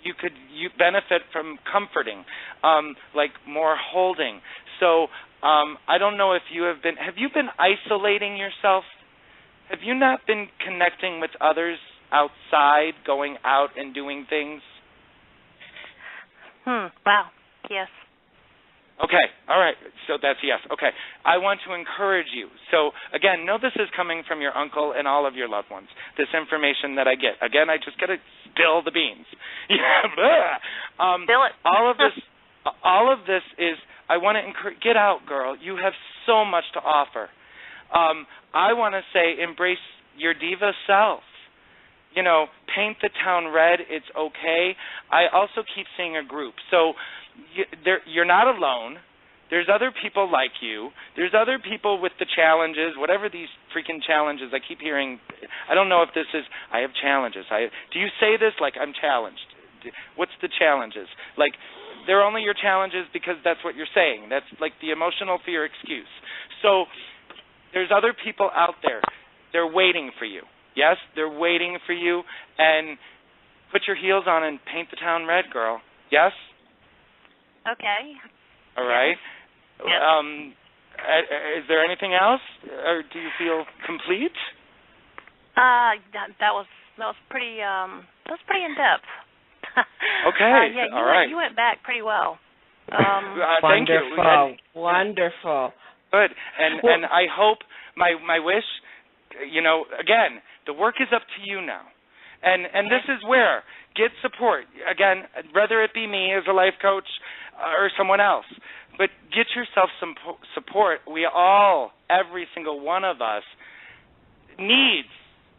you benefit from comforting, like more holding. So I don't know if have you been isolating yourself? Have you not been connecting with others outside, going out and doing things? Wow. Yes. Okay. All right. So that's yes. Okay. I want to encourage you. So, again, know this is coming from your uncle and all of your loved ones, this information that I get. Again, I just got to spill the beans. Spill it. all of this is, I want to encourage, get out, girl. You have so much to offer. I want to say embrace your diva self. Paint the town red. It's okay. I also keep seeing a group. So you're not alone. There's other people like you. There's other people with the challenges, whatever these freaking challenges. I keep hearing, I don't know if this is, I have challenges. Do you say this like I'm challenged? What's the challenges? Like, they're only your challenges because that's what you're saying. That's like the emotional fear excuse. So there's other people out there. They're waiting for you. Yes, they're waiting for you. And put your heels on and paint the town red, girl. Yes? Okay. All right. Yes. Is there anything else, or do you feel complete? That was pretty in depth. Okay. Yeah. All right. You went back pretty well. Thank you. Wonderful. Good. And I hope my wish, again, the work is up to you now. And this is where, get support. Again, whether it be me as a life coach or someone else, but get yourself some support. We all, every single one of us, needs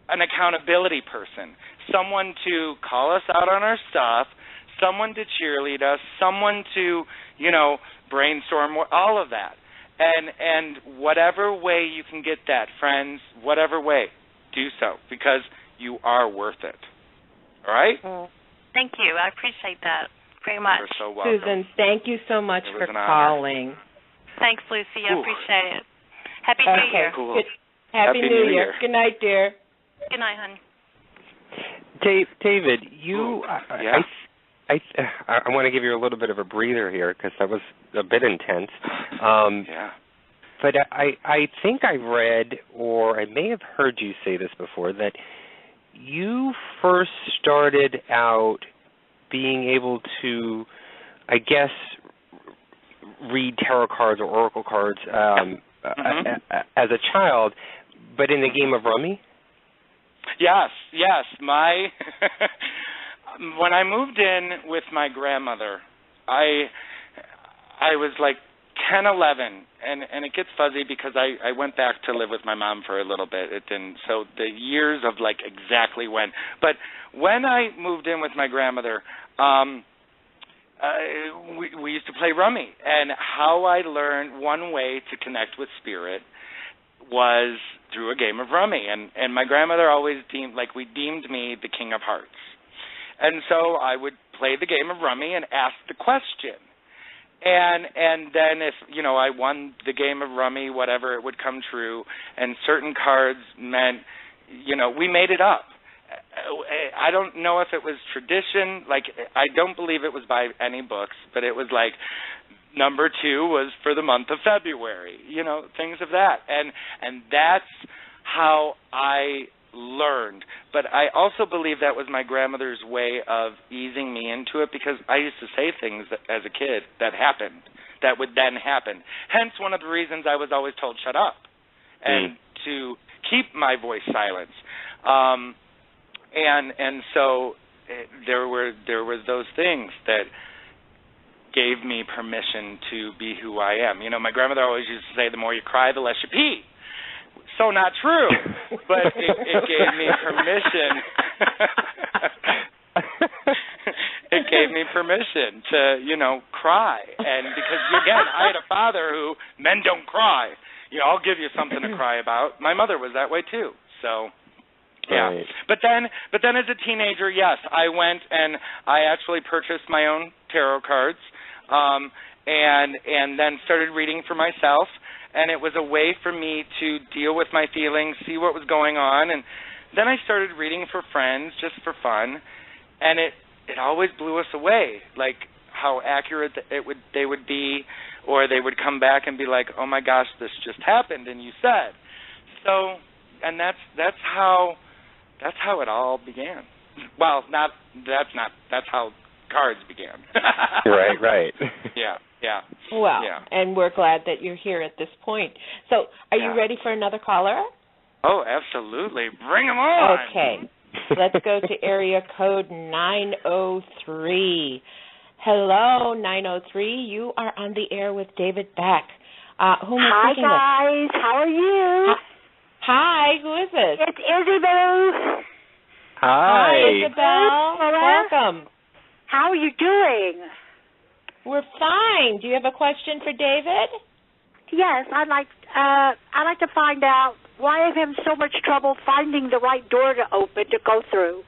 an accountability person, someone to call us out on our stuff, someone to cheerlead us, someone to, brainstorm, all of that. And whatever way you can get that, friends, whatever way, do so, because you are worth it. All right? Thank you. I appreciate that very much. You're so welcome. Susan, thank you so much for calling. Thanks, Lucy. I appreciate it. Happy New Year. Cool. Happy New Year. Good night, dear. Good night, honey. David, I want to give you a little bit of a breather here because that was a bit intense. But I think I read, or I may have heard you say this before, that you first started out being able to, I guess, read tarot cards or oracle cards as a child, but in the game of Rummy? Yes. When I moved in with my grandmother, I was like 10, 11, and it gets fuzzy because I went back to live with my mom for a little bit. It didn't, so the years of like exactly when. But when I moved in with my grandmother, we used to play Rummy, and how I learned one way to connect with spirit was through a game of Rummy, and my grandmother always deemed me the King of Hearts. And so I would play the game of Rummy and ask the question. And then if, I won the game of Rummy, whatever, it would come true. And certain cards meant, we made it up. I don't know if it was tradition. Like, I don't believe it was by any books, but it was like number 2 was for the month of February, things of that. And that's how I learned. But I also believe that was my grandmother's way of easing me into it, because I used to say things as a kid that would then happen. Hence one of the reasons I was always told shut up and to keep my voice silent. And so there was those things that gave me permission to be who I am. My grandmother always used to say, the more you cry, the less you pee. So not true, but it gave me permission. It gave me permission to, cry. And because, again, I had a father who, men don't cry. I'll give you something to cry about. My mother was that way, too. So, yeah. Right. But then as a teenager, yes, I went and I actually purchased my own tarot cards, and then started reading for myself. And it was a way for me to deal with my feelings, see what was going on, and then I started reading for friends just for fun, and it always blew us away, like how accurate they would be, or they would come back and be like, "Oh my gosh, this just happened," and you said. So, and that's how it all began. Well, that's how cards began. Right. Yeah. Well, yeah. and we're glad that you're here at this point. So, are you ready for another caller? Oh, absolutely. Bring them on. Okay. Let's go to area code 903. Hello, 903. You are on the air with David Beck. Who am I speaking with? Hi, guys. How are you? Hi. Who is this? It's Isabel. Hi. Isabel. Welcome. How are you doing? We're fine. Do you have a question for David? Yes, I'd like to find out why I'm having so much trouble finding the right door to open to go through.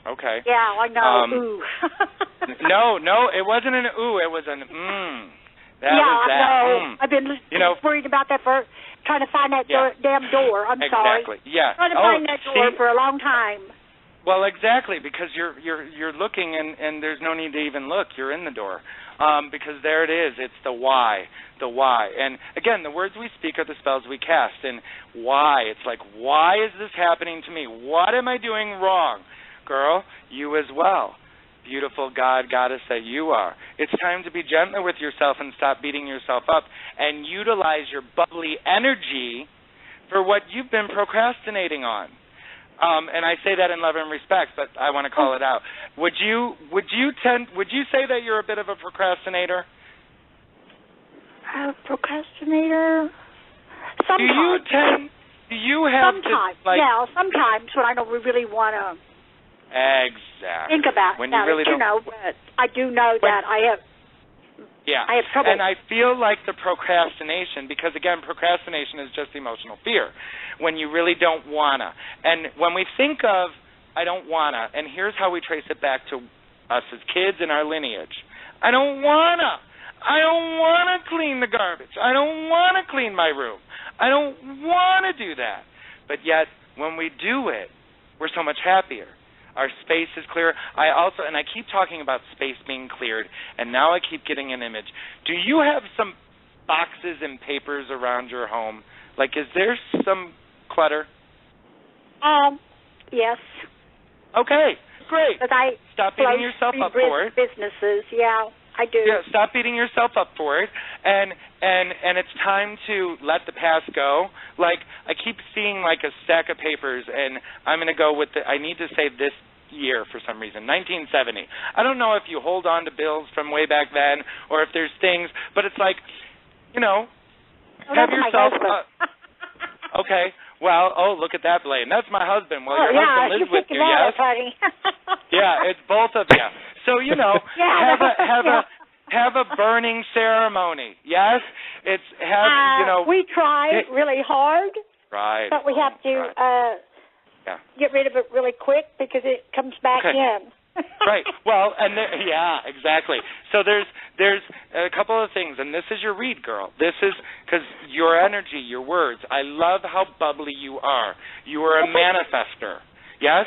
Okay. Yeah, I know. Ooh. No, it wasn't an ooh. It was an That yeah, was that. I know. I've been worried about that for trying to find that damn door. I'm sorry. Exactly. Yeah. Trying to find that door for a long time. Well, exactly, because you're looking and there's no need to even look. You're in the door, because there it is. It's the why, and again, the words we speak are the spells we cast. And why? It's like, why is this happening to me? What am I doing wrong, girl? You as well, beautiful goddess that you are. It's time to be gentler with yourself and stop beating yourself up and utilize your bubbly energy for what you've been procrastinating on. And I say that in love and respect, but I want to call it out. Would you say that you're a bit of a procrastinator? Procrastinator? Sometimes. Do you have sometimes, to, like... Yeah, sometimes when I don't really want to think about when you really don't. But I do know that I have... Yeah, I have trouble. And I feel like the procrastination, because, again, procrastination is just emotional fear, when you really don't want to. And when we think of, I don't want to, and here's how we trace it back to us as kids in our lineage. I don't want to clean the garbage. I don't want to clean my room. I don't want to do that. But yet, when we do it, we're so much happier. Our space is clear. I keep talking about space being cleared, and now I keep getting an image. Do you have some boxes and papers around your home? Like, is there some clutter? Yes. Okay, great. But I stop beating yourself up for it. Businesses, yeah, I do. Yeah, stop beating yourself up for it, and it's time to let the past go. Like, I keep seeing like a stack of papers, and I'm going to go with I need to say this year for some reason, 1970. I don't know if you hold on to bills from way back then, or if there's things, but it's like, have yourself. Okay. Well, look at that, Blaine. That's my husband. Well, your husband lives with you, yes? Honey. Yeah, it's both of you. So, have a burning ceremony. Yes? We try really hard. Right. But we have to get rid of it really quick because it comes back in. Right. Well, exactly. So there's a couple of things, and this is your read, girl. This is because your energy, your words. I love how bubbly you are. You are a manifester. Yes.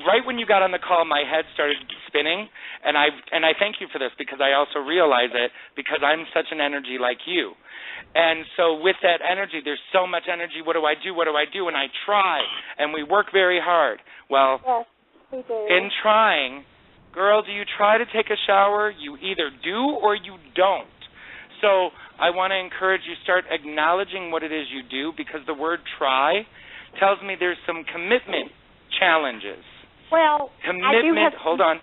Right when you got on the call, my head started spinning, and I thank you for this because I also realize it because I'm such an energy like you. And so with that energy, there's so much energy. What do I do? What do I do? And I try, and we work very hard. Well. Yes. We do. In trying, girl, do you try to take a shower? You either do or you don't. So I want to encourage you start acknowledging what it is you do because the word try tells me there's some commitment challenges. Well, commitment. Hold on,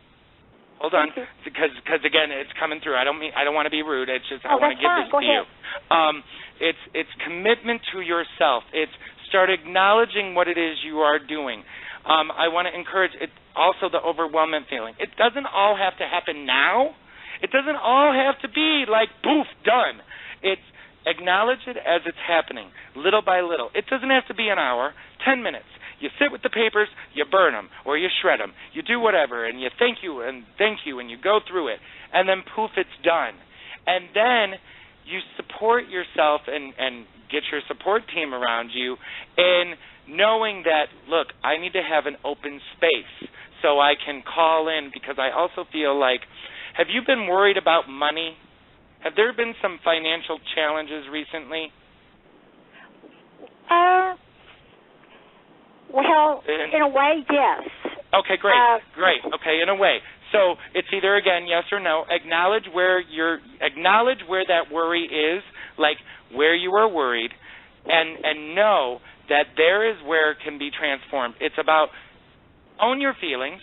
because again, it's coming through. I don't want to be rude. It's just I want to give this to you. It's commitment to yourself. It's start acknowledging what it is you are doing. I want to encourage it. Also, the overwhelming feeling. It doesn't all have to happen now. It doesn't all have to be like poof done. Acknowledge it as it's happening, little by little. It doesn't have to be an hour, 10 minutes. You sit with the papers, you burn them, or you shred them. You do whatever, and you thank you, and you go through it. And then, poof, it's done. And then you support yourself and get your support team around you in knowing that, look, I need to have an open space so I can call in, because I also feel like, have you been worried about money? Have there been some financial challenges recently? Well, in a way, yes. Okay, great, great. Okay, in a way. So it's either, again, yes or no. Acknowledge where that worry is, like where you are worried, and know that there is where it can be transformed. It's about own your feelings,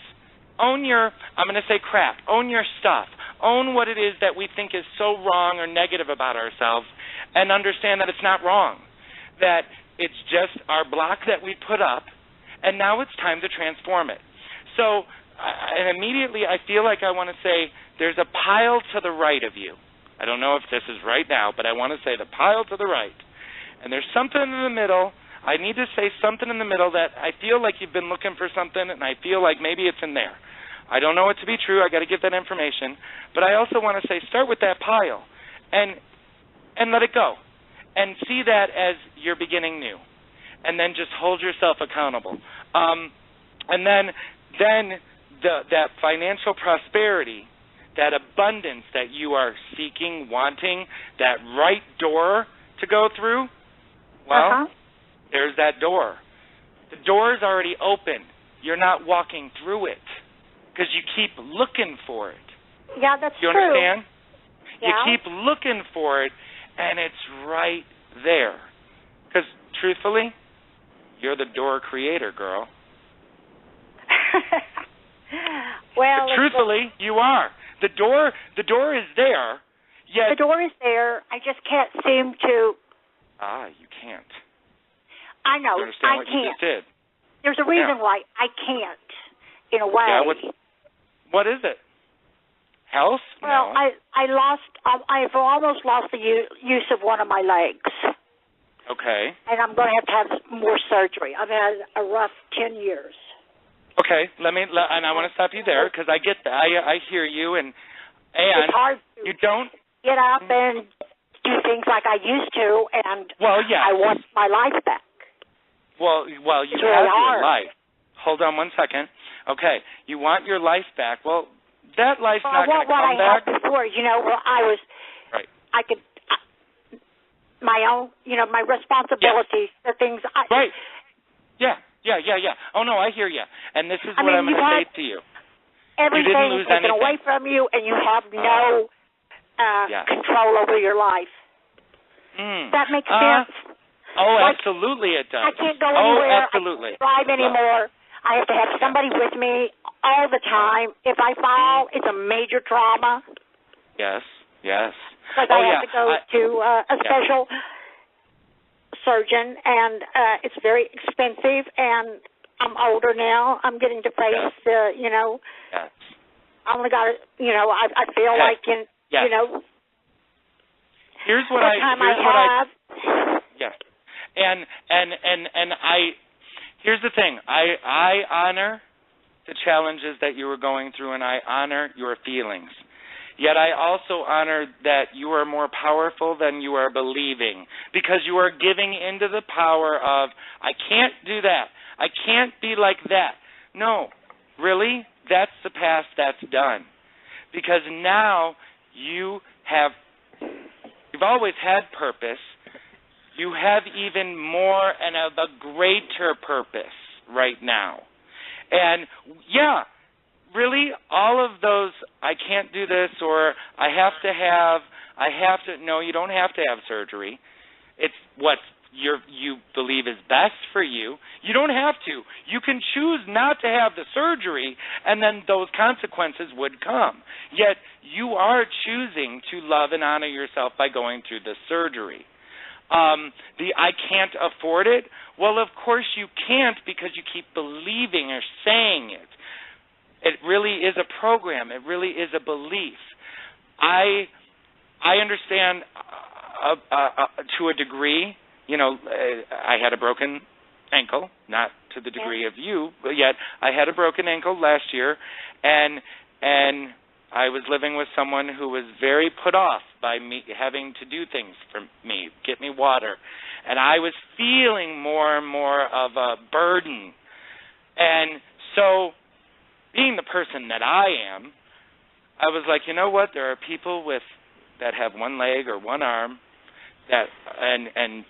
own your, I'm going to say crap, own your stuff, own what it is that we think is so wrong or negative about ourselves, and understand that it's not wrong, that it's just our block that we put up, and now it's time to transform it. So, and immediately I feel like I want to say there's a pile to the right of you. I don't know if this is right now, but I want to say the pile to the right. And there's something in the middle. I need to say something in the middle that I feel like you've been looking for something, and I feel like maybe it's in there. I don't know it to be true. I got to get that information. But I also want to say start with that pile and let it go. And see that as you're beginning new. And then just hold yourself accountable. And then that financial prosperity, that abundance that you are seeking, wanting, that right door to go through, well, there's that door. The door is already open. You're not walking through it because you keep looking for it. Yeah, that's true. You understand? Yeah. You keep looking for it, and it's right there. Because, truthfully, you're the door creator, girl. Well, truthfully, you are. The door is there. Yet the door is there. I just can't seem to. You can't. I know. You understand what can't. You just did. There's a reason why I can't. In a way. Yeah. What is it? Health? Well, no. I've almost lost the use of one of my legs. Okay. And I'm going to have more surgery. I've had a rough 10 years. Okay, and I want to stop you there because I get that. I hear you, and it's hard to you don't get up and do things like I used to, and yes. I want my life back. Well, you it's have really hard. Your life. Hold on one second. Okay, you want your life back. Well, that life's not going to come back. I had before, I was, right. I could, my own, my responsibilities, the things. Right. Yeah. Oh, no, I hear you. And this is what I'm going to say to you. Everything is taken away from you, and you have no control over your life. That makes sense? Oh, absolutely it does. I can't go anywhere. Absolutely. I can't drive anymore. I have to have somebody with me all the time. If I fall, it's a major trauma. Yes. Because I have to go to a special surgeon, and it's very expensive, and I'm older now. I'm getting to face, Yes. I only got to, I feel like, here's what Yes. And here's the thing. I honor the challenges that you were going through, and I honor your feelings. Yet I also honor that you are more powerful than you are believing, because you are giving into the power of, I can't do that. I can't be like that. No, really, that's the past, that's done. Because now you've always had purpose. You have even more and of a greater purpose right now. And really, all of those, I can't do this, or no, you don't have to have surgery. It's what you believe is best for you. You don't have to. You can choose not to have the surgery, and then those consequences would come. Yet you are choosing to love and honor yourself by going through the surgery. I can't afford it. Well, of course you can't, because you keep believing or saying it. It really is a program. It really is a belief. I understand to a degree, I had a broken ankle, not to the degree of you, but yet I had a broken ankle last year, and I was living with someone who was very put off by me having to do things for me, get me water, and I was feeling more and more of a burden. And so, being the person that I am, I was like, you know what? There are people that have one leg or one arm, that and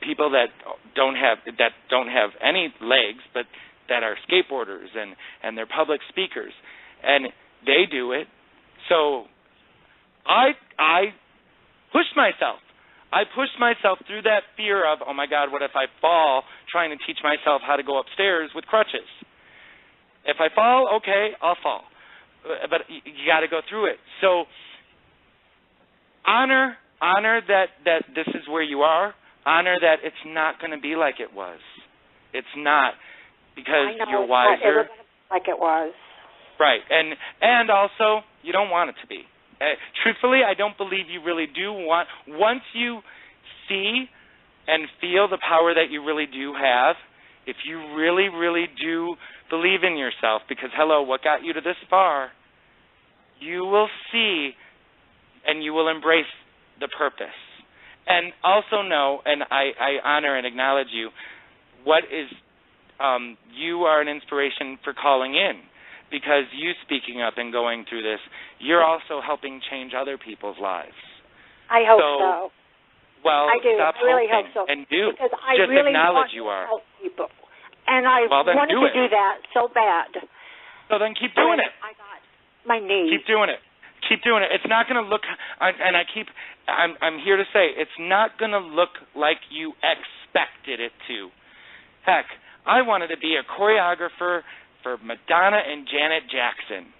people that don't have any legs, but that are skateboarders and they're public speakers, and they do it. So I pushed myself. I pushed myself through that fear of, oh my God, what if I fall trying to teach myself how to go upstairs with crutches? If I fall, okay, I'll fall. But you got to go through it. So honor that this is where you are. Honor that it's not going to be like it was. It's not, because you're wiser. It was like it was. Right, and also you don't want it to be. Truthfully, I don't believe you really do want. Once you see and feel the power that you really do have, if you really, really do believe in yourself, because hello, what got you to this far? You will see, and you will embrace the purpose. And also know, and I honor and acknowledge you, what is, you are an inspiration for calling in, because you speaking up and going through this, you're also helping change other people's lives. I hope so. Well, I do. stop I really hoping hope so. and do. Because I just really acknowledge want you are. to help people. And I wanted to do that so bad. So then keep doing it. I got my knees. Keep doing it. Keep doing it. It's not going to look, and I'm here to say, it's not going to look like you expected it to. Heck, I wanted to be a choreographer for Madonna and Janet Jackson.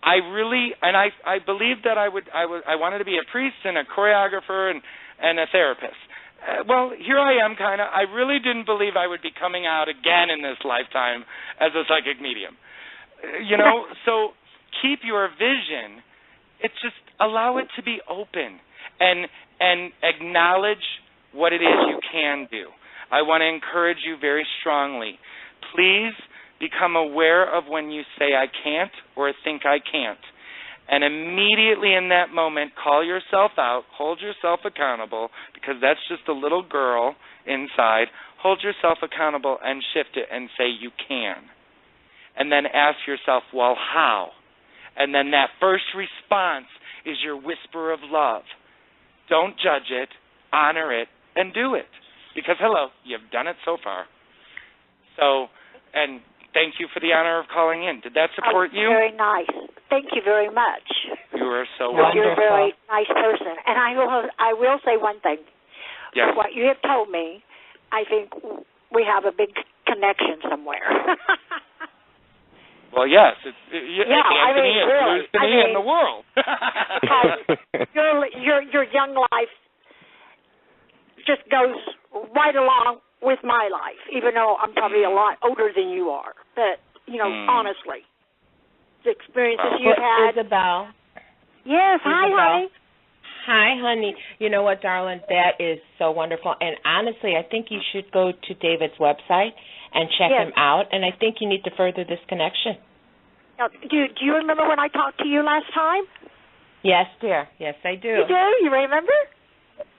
I believed that I wanted to be a priest and a choreographer and a therapist. Well, here I am, kind of. I really didn't believe I would be coming out again in this lifetime as a psychic medium. So keep your vision. It's just allow it to be open and acknowledge what it is you can do. I want to encourage you very strongly. Please become aware of when you say I can't or think I can't. And immediately in that moment, call yourself out, hold yourself accountable, because that's just a little girl inside. Hold yourself accountable and shift it and say you can. And then ask yourself, well, how? And then that first response is your whisper of love. Don't judge it, honor it, and do it. Because, hello, you've done it so far. So, and thank you for the honor of calling in. Did that support you? Very nice. Thank you very much. You are so welcome. You're a very nice person. And I will say one thing. Yes. What you have told me, I think we have a big connection somewhere. Well, yes. Anthony is Lucy in the world. your young life just goes right along with my life, even though I'm probably a lot older than you are. But, honestly, the experiences you've had. Isabel. Yes, hi, honey. Hi, honey. You know what, darling? That is so wonderful. And honestly, I think you should go to David's website and check him out, and I think you need to further this connection. Now, do you remember when I talked to you last time? Yes, dear. Yes, I do. You do? You remember?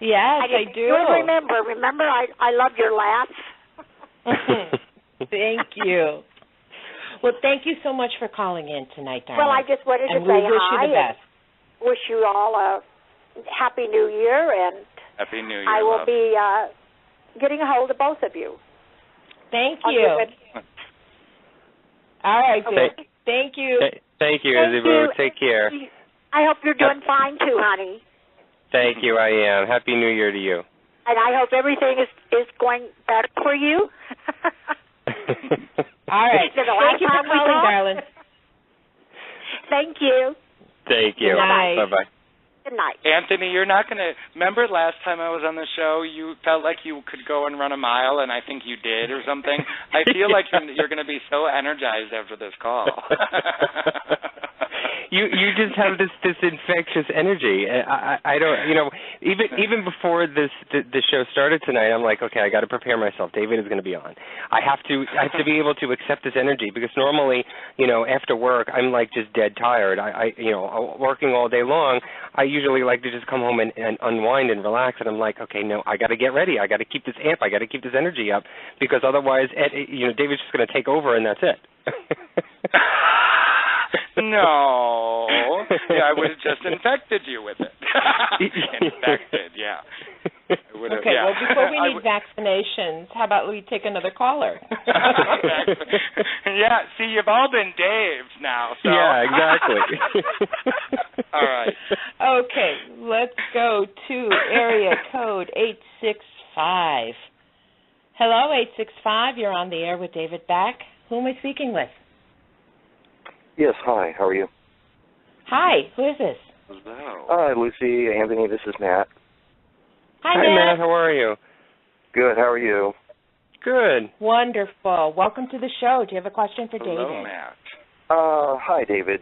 Yes, I do. You remember. Remember, I love your laugh. Thank you. Well, thank you so much for calling in tonight, darling. Well, I just wanted to say hi. You the best. Wish you all a Happy New Year, and Happy New Year, I will love. be getting a hold of both of you. Thank you. All right, dear. Thank you. Thank you, Isabel. Take care. I hope you're doing fine, too, honey. Thank you, I am. Happy New Year to you. And I hope everything is going better for you. All right. Thank you for calling, darling. Thank you. Thank you. Good night. Bye-bye. Good night. Anthony, you're not going to... Remember last time I was on the show, you felt like you could go and run a mile, and I think you did or something? I feel like you're going to be so energized after this call. you just have this infectious energy. I don't, even before the show started tonight, I'm like, okay, I got to prepare myself. David is going to be on. I have to be able to accept this energy, because normally, after work, I'm like just dead tired. I working all day long, I usually like to just come home and unwind and relax, and I'm like, okay, no, I got to get ready. I got to keep this amp. I got to keep this energy up, because otherwise, David's just going to take over, and that's it. No. I would have just infected you with it. Infected, yeah. Okay, well, before we need vaccinations, how about we take another caller? Yeah, see, you've all been Daves now. So. Yeah, exactly. All right. Okay, let's go to area code 865. Hello, 865. You're on the air with David Beck. Who am I speaking with? Yes, hi. How are you? Hi, who is this? Hello. Hi, Lucy, Anthony. This is Matt. Hi, Matt. How are you? Good. How are you? Good. Wonderful. Welcome to the show. Do you have a question for David? Hello, Matt. Hi, David.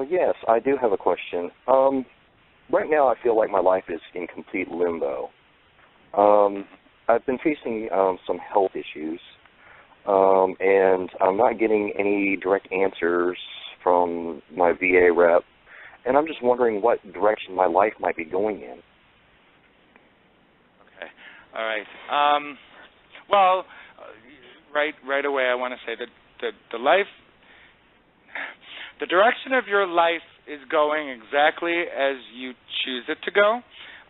Yes, I do have a question. Right now, I feel like my life is in complete limbo. I've been facing some health issues, and I'm not getting any direct answers from my VA rep, and I'm just wondering what direction my life might be going in. Okay. All right. Well, right away, I want to say that the direction of your life is going exactly as you choose it to go.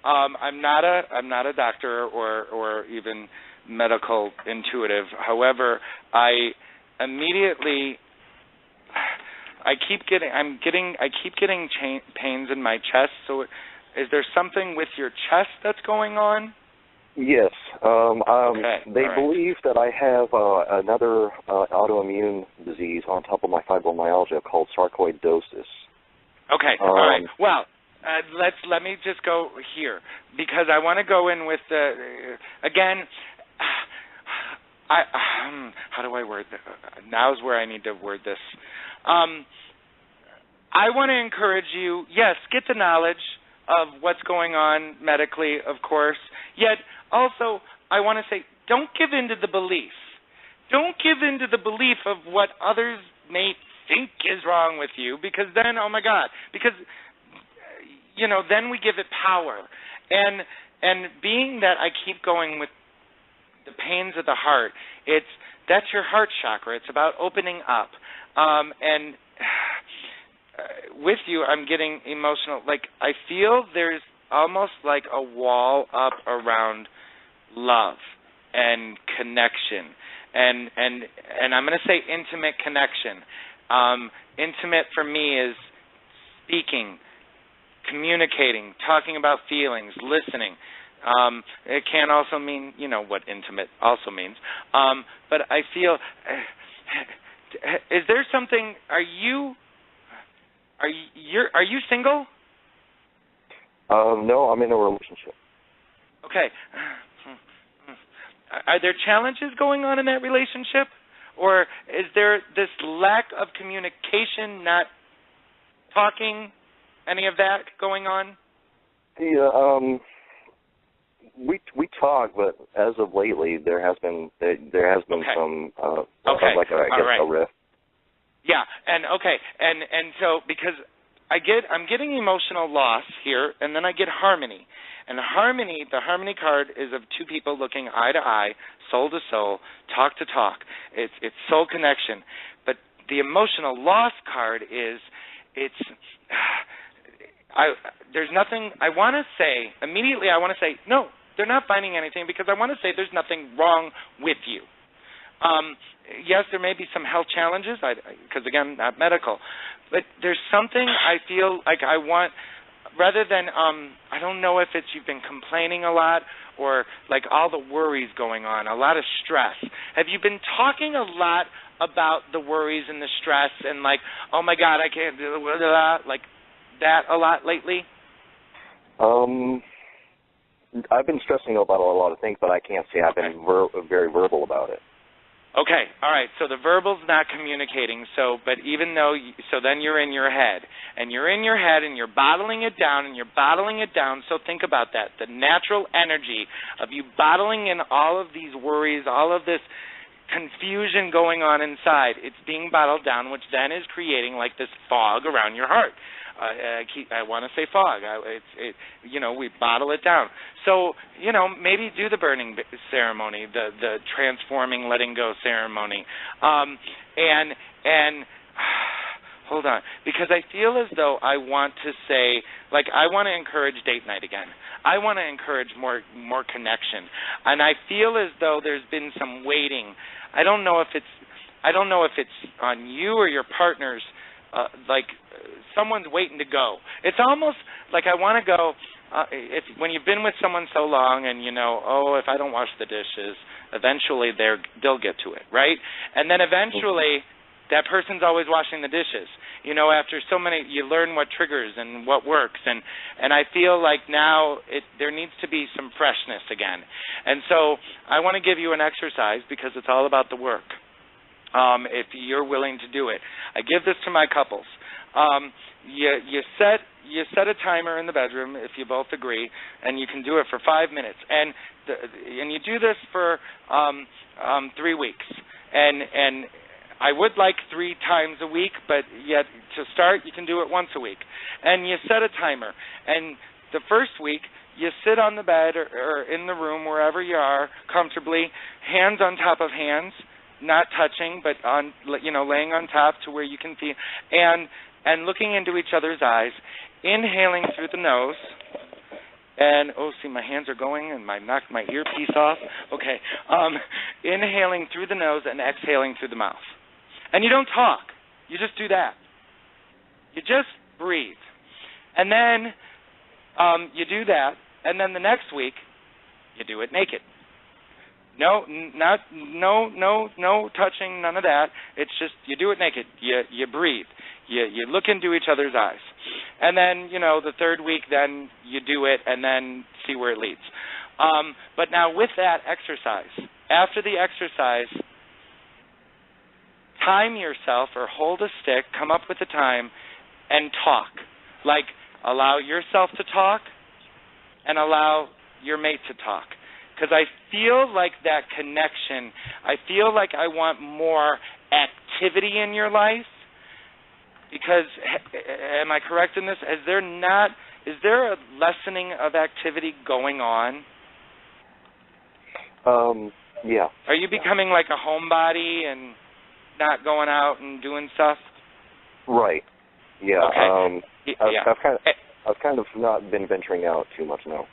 I'm not a doctor or even medical intuitive. However, I keep getting pains in my chest. So, is there something with your chest that's going on? Yes. Okay. They believe that I have another autoimmune disease on top of my fibromyalgia called sarcoidosis. Okay. All right. Well, let me just go here, because I want to go in with again. How do I word this? Now's where I need to word this. I want to encourage you, yes, get the knowledge of what's going on medically, of course, yet also I want to say, don't give in to the belief. Don't give in to the belief of what others may think is wrong with you, because then, oh my God, because, then we give it power. And being that I keep going with the pains of the heart, that's your heart chakra. It's about opening up. And with you, I'm getting emotional. Like, I feel there's almost like a wall up around love and connection. And I'm going to say intimate connection. Intimate for me is speaking, communicating, talking about feelings, listening. It can also mean, what intimate also means. But I feel, is there something? Are you single? No, I'm in a relationship. Okay. Are there challenges going on in that relationship, or is there this lack of communication, not talking, any of that going on? Yeah, we talk, but as of lately, there has been some like a rift. Yeah, and so because I'm getting emotional loss here, and then I get harmony. And harmony, the harmony card is of two people looking eye to eye, soul to soul, talk to talk. It's soul connection. But the emotional loss card is there's nothing. I want to say no, they're not finding anything, because I want to say there's nothing wrong with you. Yes, there may be some health challenges, because, again, not medical. But there's something I feel like I want, rather than, I don't know if it's you've been complaining a lot or, like, all the worries going on, a lot of stress. Have you been talking a lot about the worries and the stress and, like, oh, my God, I can't do it, like that a lot lately? I've been stressing about a lot of things, but I can't say I've been very verbal about it. Okay, all right, so the verbal's not communicating, but even though, so then you're in your head, and you're in your head, and you're bottling it down, so think about that, the natural energy of you bottling in all of these worries, all of this confusion going on inside, it's being bottled down, which then is creating like this fog around your heart. I want to say fog. We bottle it down. So, maybe do the burning ceremony, the transforming, letting go ceremony, and hold on, because I feel as though I want to say, like, I want to encourage date night again. I want to encourage more connection, and I feel as though there's been some waiting. I don't know if it's on you or your partners. Someone's waiting to go. It's almost like I want to go. When you've been with someone so long, and if I don't wash the dishes, eventually they'll get to it, right? And then eventually, that person's always washing the dishes. After so many, you learn what triggers and what works, and I feel like now there needs to be some freshness again. And so I want to give you an exercise because it's all about the work. If you're willing to do it, I give this to my couples. You set a timer in the bedroom if you both agree, and you can do it for 5 minutes, and you do this for 3 weeks, and I would like 3 times a week, but yet to start you can do it once a week, and you set a timer, and the first week you sit on the bed or in the room wherever you are comfortably, hands on top of hands, not touching, but on laying on top to where you can feel, and looking into each other's eyes, inhaling through the nose, and my hands are going, and I knocked my earpiece off. Okay, inhaling through the nose and exhaling through the mouth, and you don't talk. You just do that. You just breathe, and then you do that, and then the next week you do it naked. No touching, none of that. It's just you do it naked. You breathe. You look into each other's eyes. And then, the third week, then you do it and then see where it leads. But now with that exercise, after the exercise, time yourself or hold a stick, come up with a time, and talk. Like, allow yourself to talk and allow your mate to talk. Because I feel like that connection, I feel like I want more activity in your life. Because, am I correct in this? Is there a lessening of activity going on? Yeah. Are you becoming like a homebody and not going out and doing stuff? Right. Yeah. Okay. I've kind of not been venturing out too much now.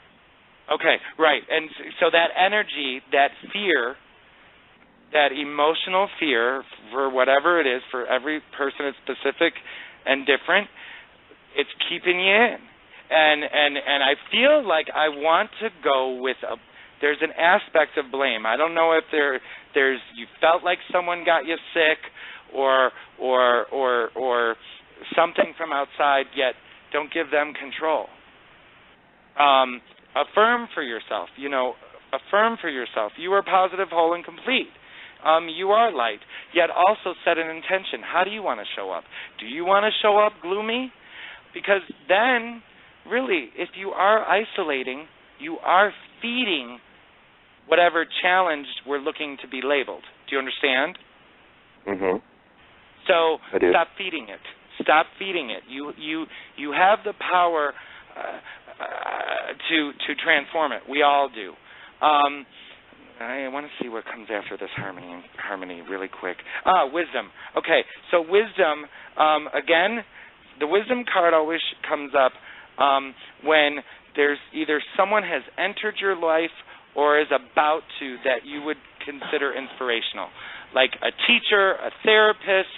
Okay, right. And so that energy, that fear, that emotional fear, for whatever it is, for every person it's specific and different, it's keeping you in. And I feel like I want to go with there's an aspect of blame. I don't know if there's you felt like someone got you sick or something from outside, yet don't give them control. Affirm for yourself, affirm for yourself. You are positive, whole, and complete. You are light, yet also set an intention. How do you want to show up? Do you want to show up gloomy? Because then, really, if you are isolating, you are feeding whatever challenge we're looking to be labeled. Do you understand? Mm-hmm. So I do. Stop feeding it. Stop feeding it. You have the power to transform it. We all do. I want to see what comes after this harmony really quick. Wisdom. Okay, so wisdom, again, the wisdom card always comes up when there's either someone has entered your life or is about to that you would consider inspirational, like a teacher, a therapist,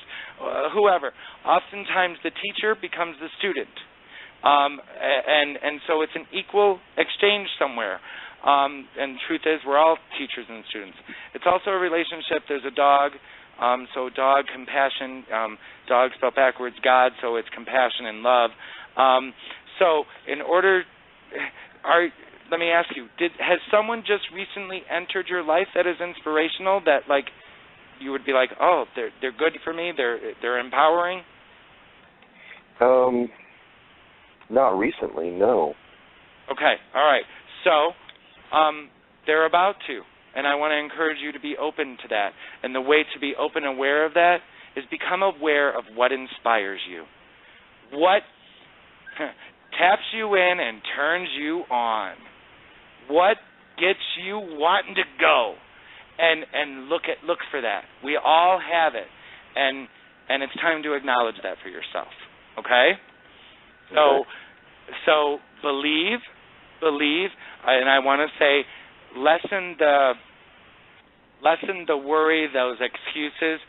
whoever. Oftentimes the teacher becomes the student. And so it's an equal exchange somewhere. And truth is, we're all teachers and students. It's also a relationship. There's a dog, so dog, compassion. Dog spelled backwards, God, so it's compassion and love. So in order, let me ask you, has someone just recently entered your life that is inspirational, that like you would be like, oh, they're good for me, they're empowering? Not recently, no. Okay, all right. So they're about to, and I want to encourage you to be open to that. And the way to be open and aware of that is become aware of what inspires you. What taps you in and turns you on. What gets you wanting to go. And look for that. We all have it. And it's time to acknowledge that for yourself. Okay? So believe, and I want to say lessen the worry, those excuses,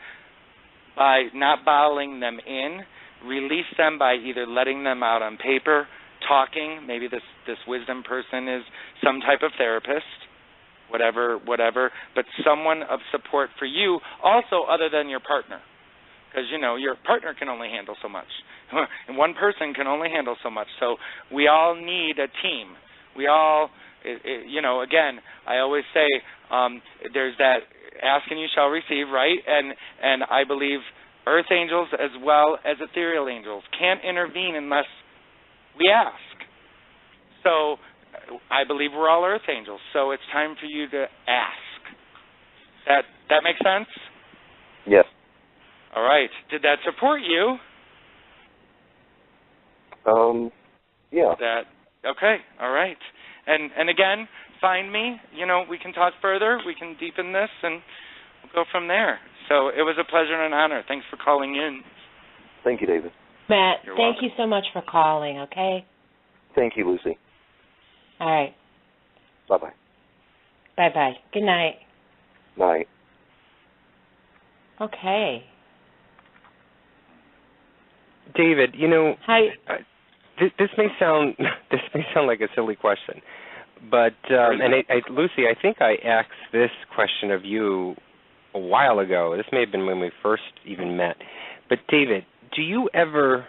by not bottling them in. Release them by either letting them out on paper, talking. Maybe this wisdom person is some type of therapist, whatever, but someone of support for you also other than your partner. Because, your partner can only handle so much. And one person can only handle so much. So we all need a team. We all, again, I always say there's that ask and you shall receive, right? And I believe earth angels as well as ethereal angels can't intervene unless we ask. So I believe we're all earth angels. So it's time for you to ask. That make sense? Yes. All right. Did that support you? Yeah. Okay. All right. And again, find me. We can talk further. We can deepen this, and we'll go from there. So it was a pleasure and an honor. Thanks for calling in. Thank you, David. Matt, You're thank welcome. you so much for calling, okay? Thank you, Lucy. All right. Bye-bye. Bye-bye. Good night. Night. Okay. David, Hi. this may sound like a silly question, but Lucy, I think I asked this question of you a while ago. This may have been when we first even met. But David, do you ever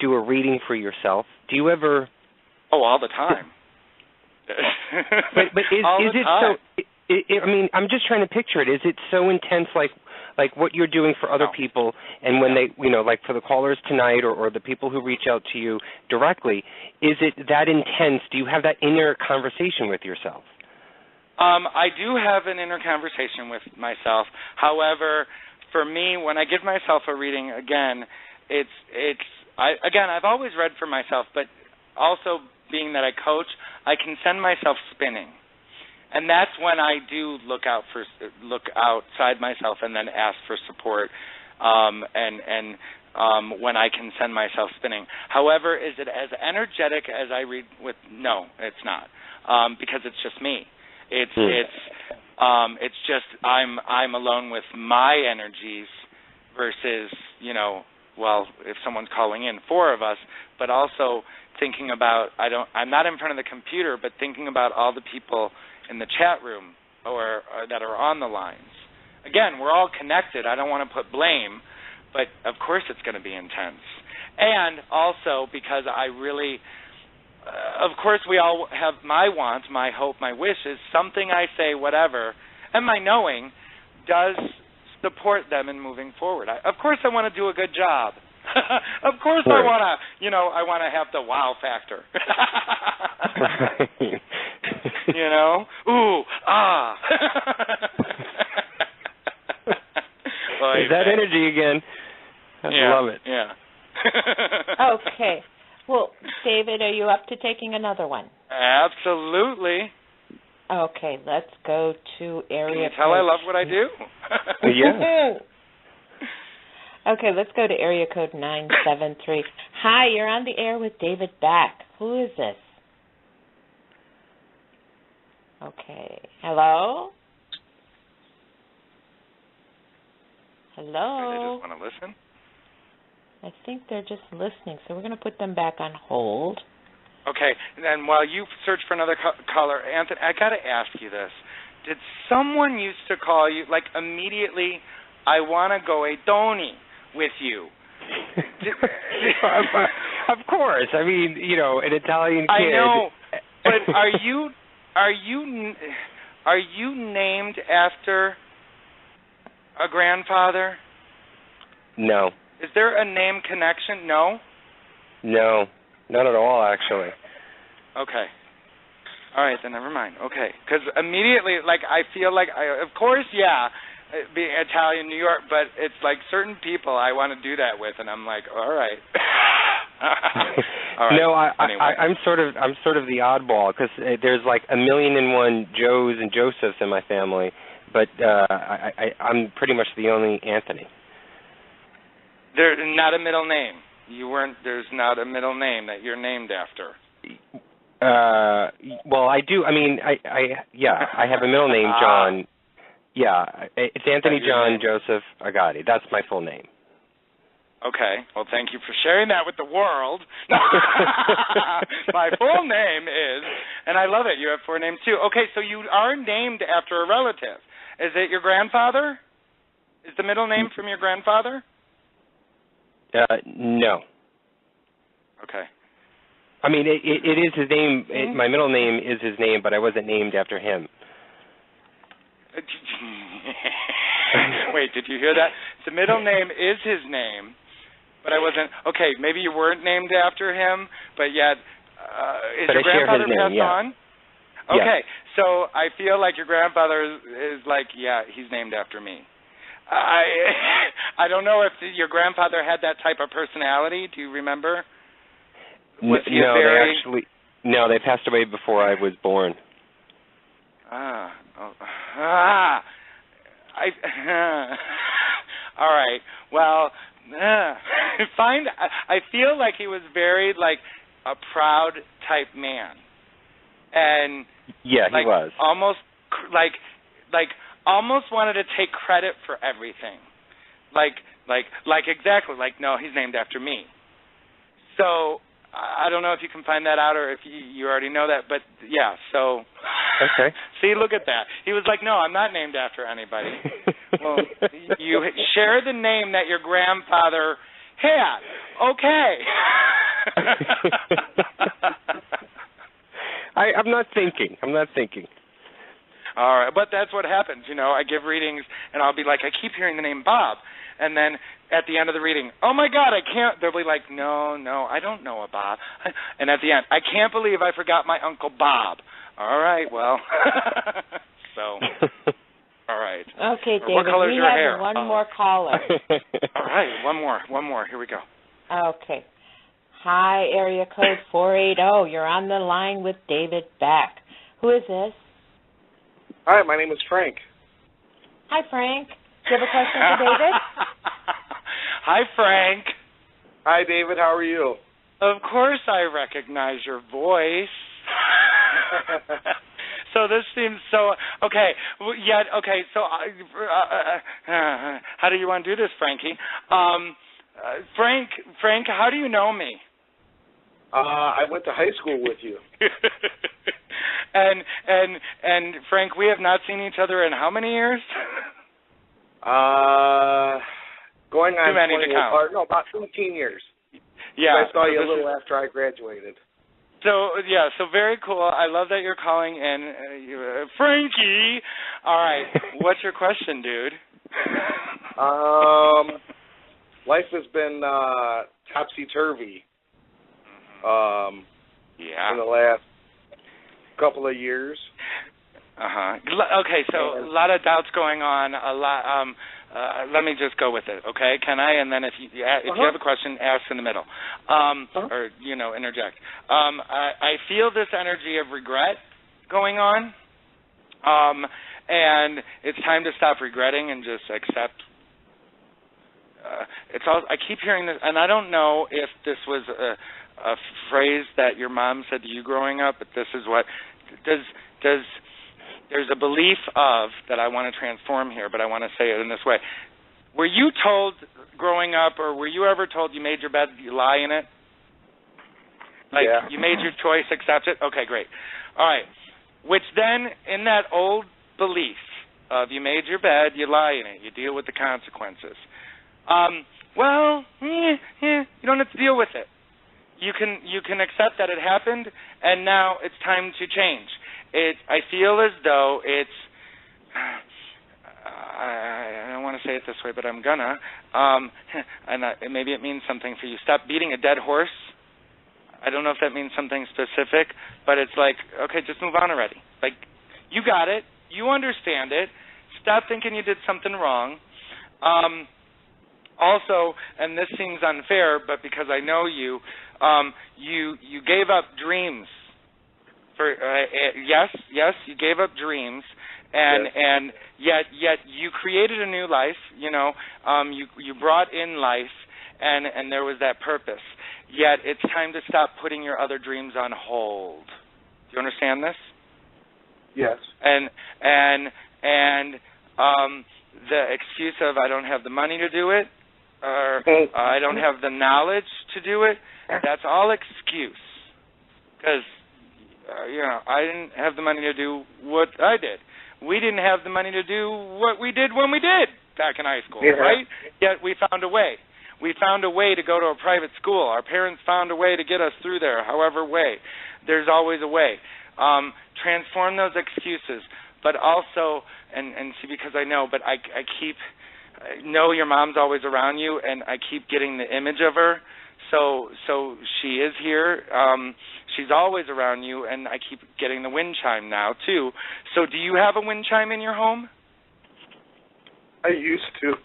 do a reading for yourself? Do you ever? Oh, all the time. but is it time. so? I mean, I'm just trying to picture it. Is it so intense, like what you're doing for other people, and when they, like for the callers tonight, or the people who reach out to you directly, is it that intense? Do you have that inner conversation with yourself? I do have an inner conversation with myself. However, for me, when I give myself a reading, again, I've always read for myself, but also being that I coach, I can send myself spinning. And that's when I do look outside myself and then ask for support, when I can send myself spinning. However, is it as energetic as I read with? No, it's not, because it's just me. It's just I'm alone with my energies versus if someone's calling in, 4 of us, but also thinking about I'm not in front of the computer, but thinking about all the people in the chat room or that are on the lines. Again, we're all connected. I don't want to put blame, but of course it's going to be intense. And also because I really, of course we all have my wants, my hope, my wishes, something I say, whatever, and my knowing does support them in moving forward. Of course I want to do a good job. Of course I want to, I want to have the wow factor. Ooh, ah. There's that energy again. I love it. Yeah. Okay. Well, David, are you up to taking another one? Absolutely. Okay, let's go to area Can you tell I love what I do? Yeah. Okay, let's go to area code 973. Hi, you're on the air with David Beck. Who is this? Okay. Hello? Hello? Do they just want to listen? I think they're just listening, so we're going to put them back on hold. Okay, and while you search for another caller, Anthony, I got to ask you this. Did someone used to call you, like immediately, I want to go a Tony with you? Of course. I mean, an Italian kid. I know, but are you named after a grandfather? No. Is there a name connection? No? No, not at all, actually. Okay. All right, then never mind. Okay. Because immediately, like, I feel like, of course, yeah, being Italian, New York, but it's like certain people I want to do that with, and I'm like, all right. All right. No, anyway. I'm sort of the oddball because there's like 1,000,001 Joes and Josephs in my family, but I'm pretty much the only Anthony. There's not a middle name. There's not a middle name that you're named after. Well, I do. I mean, I have a middle name, John. Yeah, it's Anthony John Joseph Agati. That's my full name. Okay. Well, thank you for sharing that with the world. My full name is, and I love it, you have 4 names too. Okay, so you are named after a relative. Is it your grandfather? Is the middle name from your grandfather? No. Okay. I mean, it is his name. My middle name is his name, but I wasn't named after him. Wait, did you hear that? The middle name is his name, but I wasn't. Okay, maybe you weren't named after him, but yet, is your grandfather passed on? Okay, so I feel like your grandfather is like, yeah, he's named after me. I don't know if your grandfather had that type of personality. Do you remember? Was he they passed away before I was born. All right. Well, I feel like he was very like a proud type man, and he was almost almost wanted to take credit for everything, like exactly like no, he's named after me. So I don't know if you can find that out or if you already know that, but yeah. So okay. See, look at that. He was like, no, I'm not named after anybody. Well, you share the name that your grandfather had. Okay. I'm not thinking. All right, but that's what happens. You know, I give readings, and I'll be like, I keep hearing the name Bob. And then at the end of the reading, oh, my God, I can't. They'll be like, no, I don't know a Bob. And at the end, I can't believe I forgot my Uncle Bob. All right, well, so, all right. Okay, David, what color's we your have hair? one more caller. All right, one more. Here we go. Okay. Hi, area code 480. You're on the line with David Beck. Who is this? Hi, my name is Frank. Hi, Frank. Do you have a question for David? Hi, Frank. Hi, David. How are you? Of course I recognize your voice. So this seems so... Okay, okay, so... how do you want to do this, Frankie? Frank, how do you know me? I went to high school with you. And Frank, we have not seen each other in how many years? Going on too many to count. About 15 years. Yeah. I saw you a little after I graduated. So very cool. I love that you're calling in, Frankie. All right, what's your question, dude? Life has been topsy-turvy. In the last couple of years. Okay, so a lot of doubts going on. Let me just go with it, okay? Can I? And then if you have a question, ask in the middle, or interject. I feel this energy of regret going on, and it's time to stop regretting and just accept. I keep hearing this, and I don't know if this was a phrase that your mom said to you growing up, but this is what there's a belief of that I want to transform here, but I want to say it in this way. Were you told growing up, or were you ever told you made your bed, you lie in it? Like, you made your choice, accept it? Okay, great. All right. Which then, in that old belief of you made your bed, you lie in it, you deal with the consequences. You don't have to deal with it. You can accept that it happened, and now it's time to change. I feel as though it's, I don't want want to say it this way, but I'm gonna. Maybe it means something for you. Stop beating a dead horse. I don't know if that means something specific, but it's like, okay, just move on already. Like, you got it. You understand it. Stop thinking you did something wrong. Also, and this seems unfair, but because I know you, you gave up dreams. Yes, you gave up dreams, and yet you created a new life. You brought in life, and there was that purpose. Yet it's time to stop putting your other dreams on hold. Do you understand this? Yes. And the excuse of I don't have the money to do it, or I don't have the knowledge to do it, that's all excuse. Because, I didn't have the money to do what I did. We didn't have the money to do what we did when we did back in high school, right? Yet we found a way. We found a way to go to a private school. Our parents found a way to get us through there, however way. There's always a way. Transform those excuses. But also, and see, because I know, but I know your mom's always around you, and I keep getting the image of her. So she is here. She's always around you, and I keep getting the wind chime now, too. So do you have a wind chime in your home? I used to.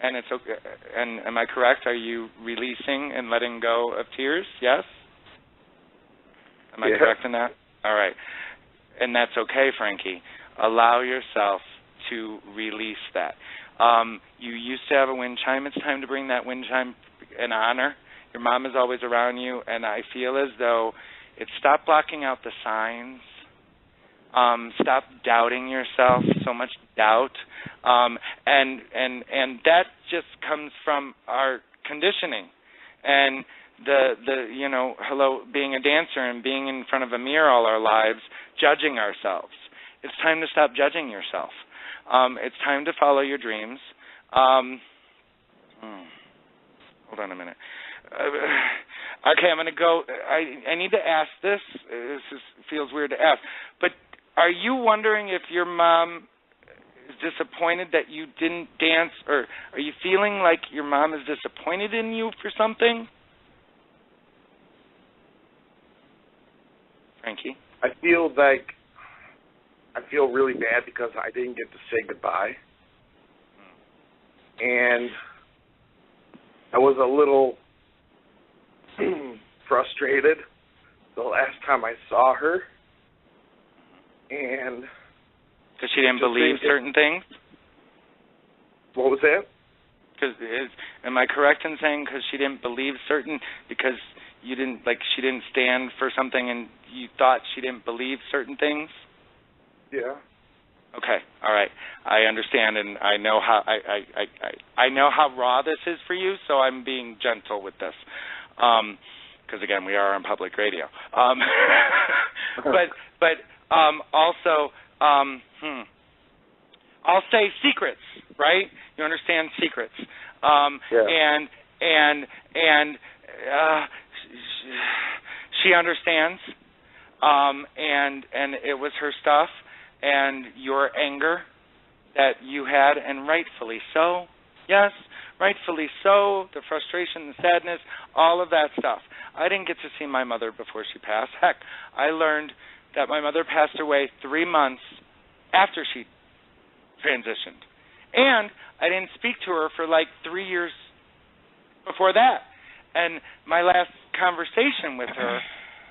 And it's okay. And am I correct? Are you releasing and letting go of tears? Yes? Am I correct in that? All right. And that's okay, Frankie. Allow yourself to release that. You used to have a wind chime. It's time to bring that wind chime in honor. Your mom is always around you, and I feel as though it's stop blocking out the signs. Stop doubting yourself, so much doubt. And that just comes from our conditioning. And being a dancer and being in front of a mirror all our lives, judging ourselves. It's time to stop judging yourself. It's time to follow your dreams. Hold on a minute. Okay, I'm going to go. I need to ask this. Feels weird to ask. But are you wondering if your mom is disappointed that you didn't dance, or are you feeling like your mom is disappointed in you for something? Frankie? I feel really bad because I didn't get to say goodbye. And I was a little frustrated the last time I saw her. And because she didn't believe certain things? What was that? Am I correct in saying because she didn't believe certain, because you didn't, she didn't stand for something and you thought she didn't believe certain things? Yeah. Okay, all right. I understand, and I know how I know how raw this is for you, so I'm being gentle with this. Because again, we are on public radio. But also, I'll say secrets, right? You understand secrets. And she understands. And it was her stuff and your anger that you had, and rightfully so. Yes, rightfully so. The frustration, the sadness, all of that stuff. I didn't get to see my mother before she passed. Heck, I learned that my mother passed away 3 months after she transitioned. And I didn't speak to her for 3 years before that. And my last conversation with her,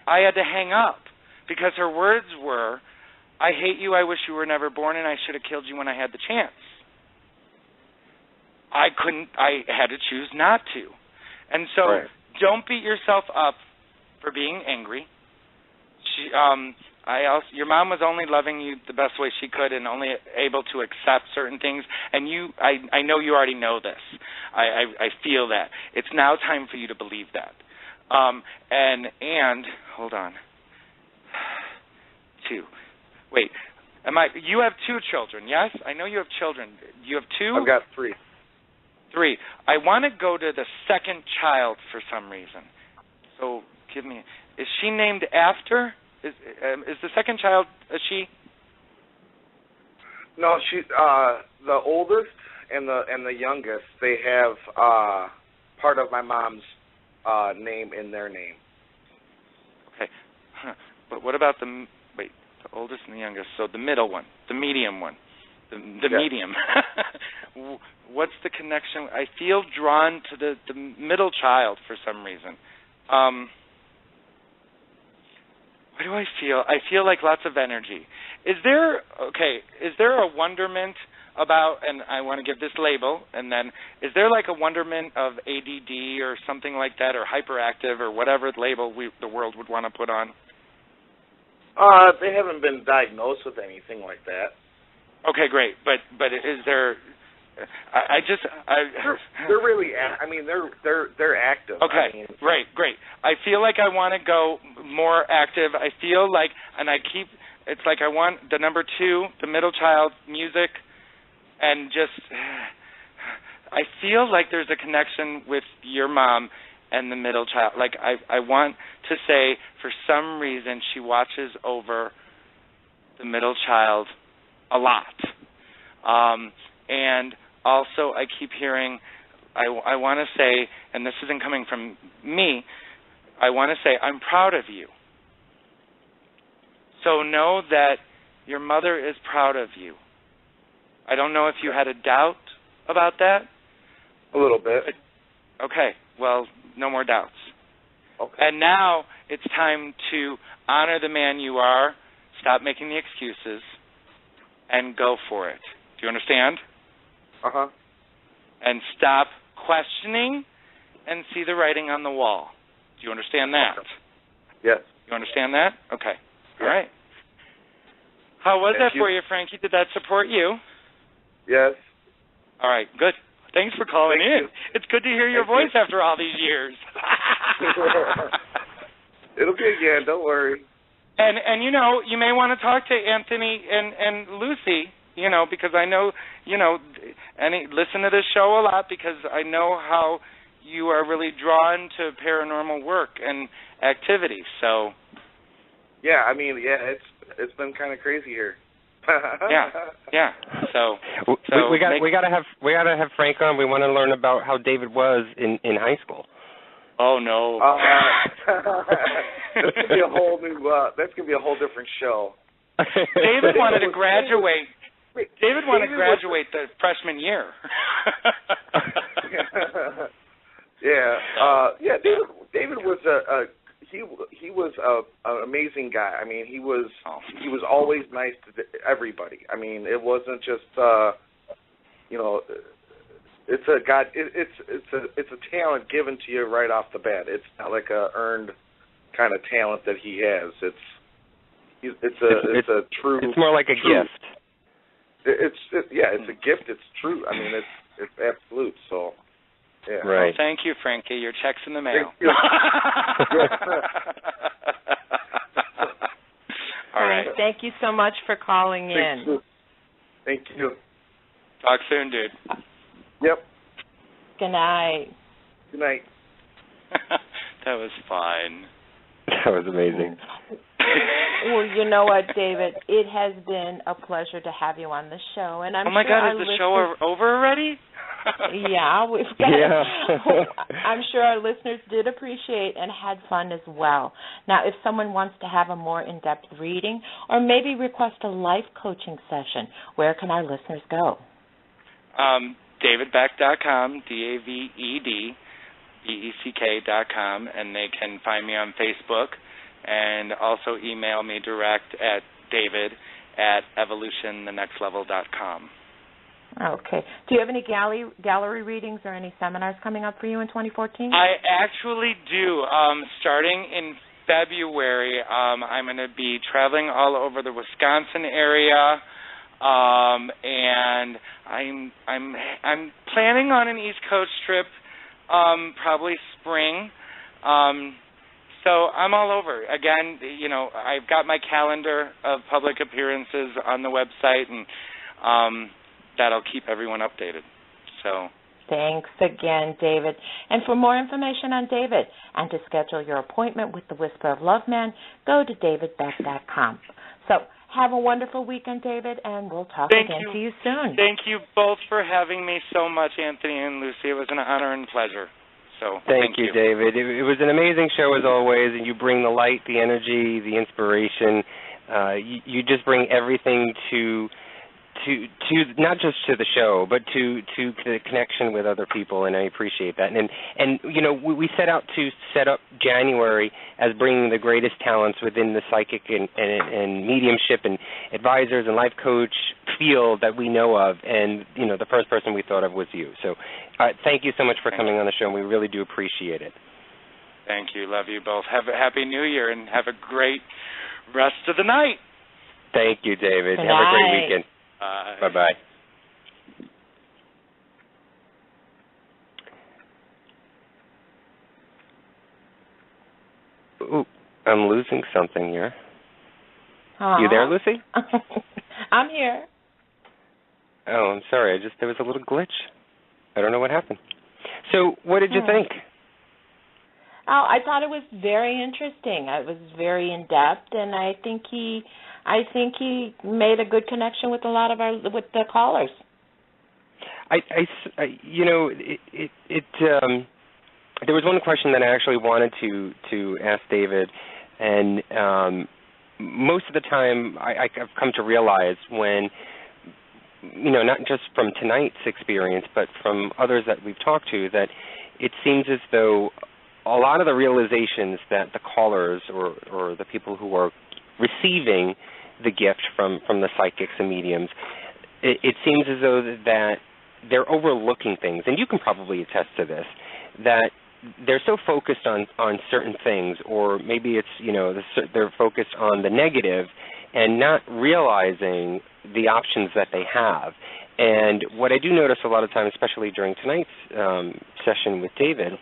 I had to hang up because her words were, I hate you, I wish you were never born, and I should have killed you when I had the chance. I had to choose not to. And so don't beat yourself up for being angry. Your mom was only loving you the best way she could and only able to accept certain things. And I know you already know this. I feel that. It's now time for you to believe that. And hold on. 2. Wait. You have 2 children, yes? I know you have children. You have 2? I've got 3. 3. I want to go to the second child for some reason. So give me. Is she named after? Is the second child a she? No, the oldest and the youngest, they have part of my mom's name in their name. Okay. But what about the oldest and the youngest? So the middle one, the medium one, the medium. What's the connection? I feel drawn to the middle child for some reason. What do I feel? I feel like lots of energy. Is there a wonderment about, and I want to give this label, and then is there like a wonderment of ADD or something like that, or hyperactive, or whatever label the world would want to put on? They haven't been diagnosed with anything like that. Okay, great. But is there? They're really. I mean, they're active. Okay, I mean, great. I feel like I want to go more active. I feel like, and it's like I want the number 2, the middle child, music, and just. I feel like there's a connection with your mom and the middle child. Like I want to say, for some reason, she watches over the middle child a lot. And also I keep hearing, I want to say, and this isn't coming from me, I want to say, I'm proud of you. So know that your mother is proud of you. I don't know if you had a doubt about that. A little bit. Okay, well, no more doubts. Okay. And now it's time to honor the man you are, stop making the excuses, and go for it. Do you understand? Uh-huh. And stop questioning and see the writing on the wall. Do you understand that? Okay. Yes. You understand that? Okay. Yeah. All right. How was that for you, Frankie? Did that support you? Yes. All right, good. Thanks for calling in. It's good to hear your voice after all these years. It'll be again, don't worry. And you know, you may want to talk to Anthony and Lucy, you know, because I know, you know, listen to this show a lot, because I know how you are really drawn to paranormal work and activity. So yeah, I mean, it's been kind of crazy here. yeah. So we gotta have Frank on. We want to learn about how David was in high school. Oh no. That's gonna be a whole new. That's gonna be a whole different show. David wanted to graduate. David wanted to graduate the freshman year. Yeah. David was he was an amazing guy. I mean, he was always nice to everybody. I mean, it wasn't just you know, it's a talent given to you right off the bat. It's not like a earned kind of talent that he has. It's a true. It's more like a gift. It's a gift. It's true. I mean, it's absolute. So. Yeah. Right. Well, thank you, Frankie. Your check's in the mail. All right. Thank you so much for calling in. Thank you. Talk soon, dude. Yep. Good night. Good night. That was fun. That was amazing. Well, you know what, David? It has been a pleasure to have you on the show, and I'm oh my God, is the show over already? Yeah, we've got. Yeah. I'm sure our listeners did appreciate and had fun as well. Now, if someone wants to have a more in-depth reading or maybe request a life coaching session, where can our listeners go? DavidBeck.com, DavedBeck.com, and they can find me on Facebook and also email me direct at david@evolutionthenextlevel.com. Okay. Do you have any gallery readings or any seminars coming up for you in 2014? I actually do. Starting in February, I'm going to be traveling all over the Wisconsin area, and I'm planning on an East Coast trip, probably spring. So I'm all over. Again, you know, I've got my calendar of public appearances on the website, and that'll keep everyone updated. So thanks again, David. And for more information on David and to schedule your appointment with the Whisper of Love Man, go to davidbeck.com. So Have a wonderful weekend, David, and we'll talk again to you soon. Thank you both for having me so much, Anthony and Lucy. It was an honor and pleasure. So Thank you, David. It was an amazing show as always, and you bring the light, the energy, the inspiration. You just bring everything to not just to the show, but to the connection with other people, and I appreciate that. And you know, we set out to set up January as bringing the greatest talents within the psychic and mediumship and advisors and life coach field that we know of, and you know, the first person we thought of was you. So thank you so much for coming on the show, and we really do appreciate it. Thank you. Love you both. Have a happy New Year, and have a great rest of the night. Thank you, David. Good have night. a great weekend. Bye-bye. Ooh, I'm losing something here. You there, Lucy? I'm here. Oh, I'm sorry. There was a little glitch. I don't know what happened. So, what did you think? Oh, I thought it was very interesting. It was very in depth, and I think he made a good connection with a lot of with the callers. You know, there was one question that I actually wanted to ask David, and most of the time I've come to realize when, you know, not just from tonight's experience, but from others that we've talked to, that it seems as though a lot of the realizations that the callers or the people who are receiving the gift from the psychics and mediums, it seems as though that they're overlooking things, and you can probably attest to this, that they're so focused on certain things, or maybe it's, you know, they're focused on the negative and not realizing the options that they have. And what I do notice a lot of times, especially during tonight's session with David,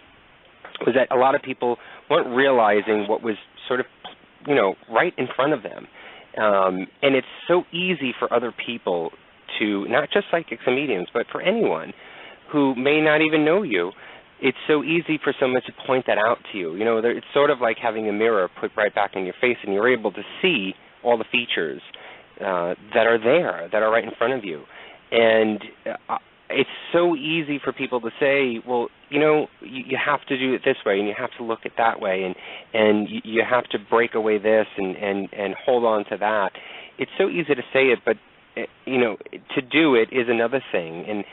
was that a lot of people weren't realizing what was sort of, you know, right in front of them. And it's so easy for other people to, not just psychics and mediums, but for anyone who may not even know you, it's so easy for someone to point that out to you. You know, it's sort of like having a mirror put right back in your face, and you're able to see all the features that are there, that are right in front of you. And it's so easy for people to say, well, you know, you have to do it this way, and you have to look at that way, and you have to break away this and hold on to that. It's so easy to say it, but, you know, to do it is another thing. And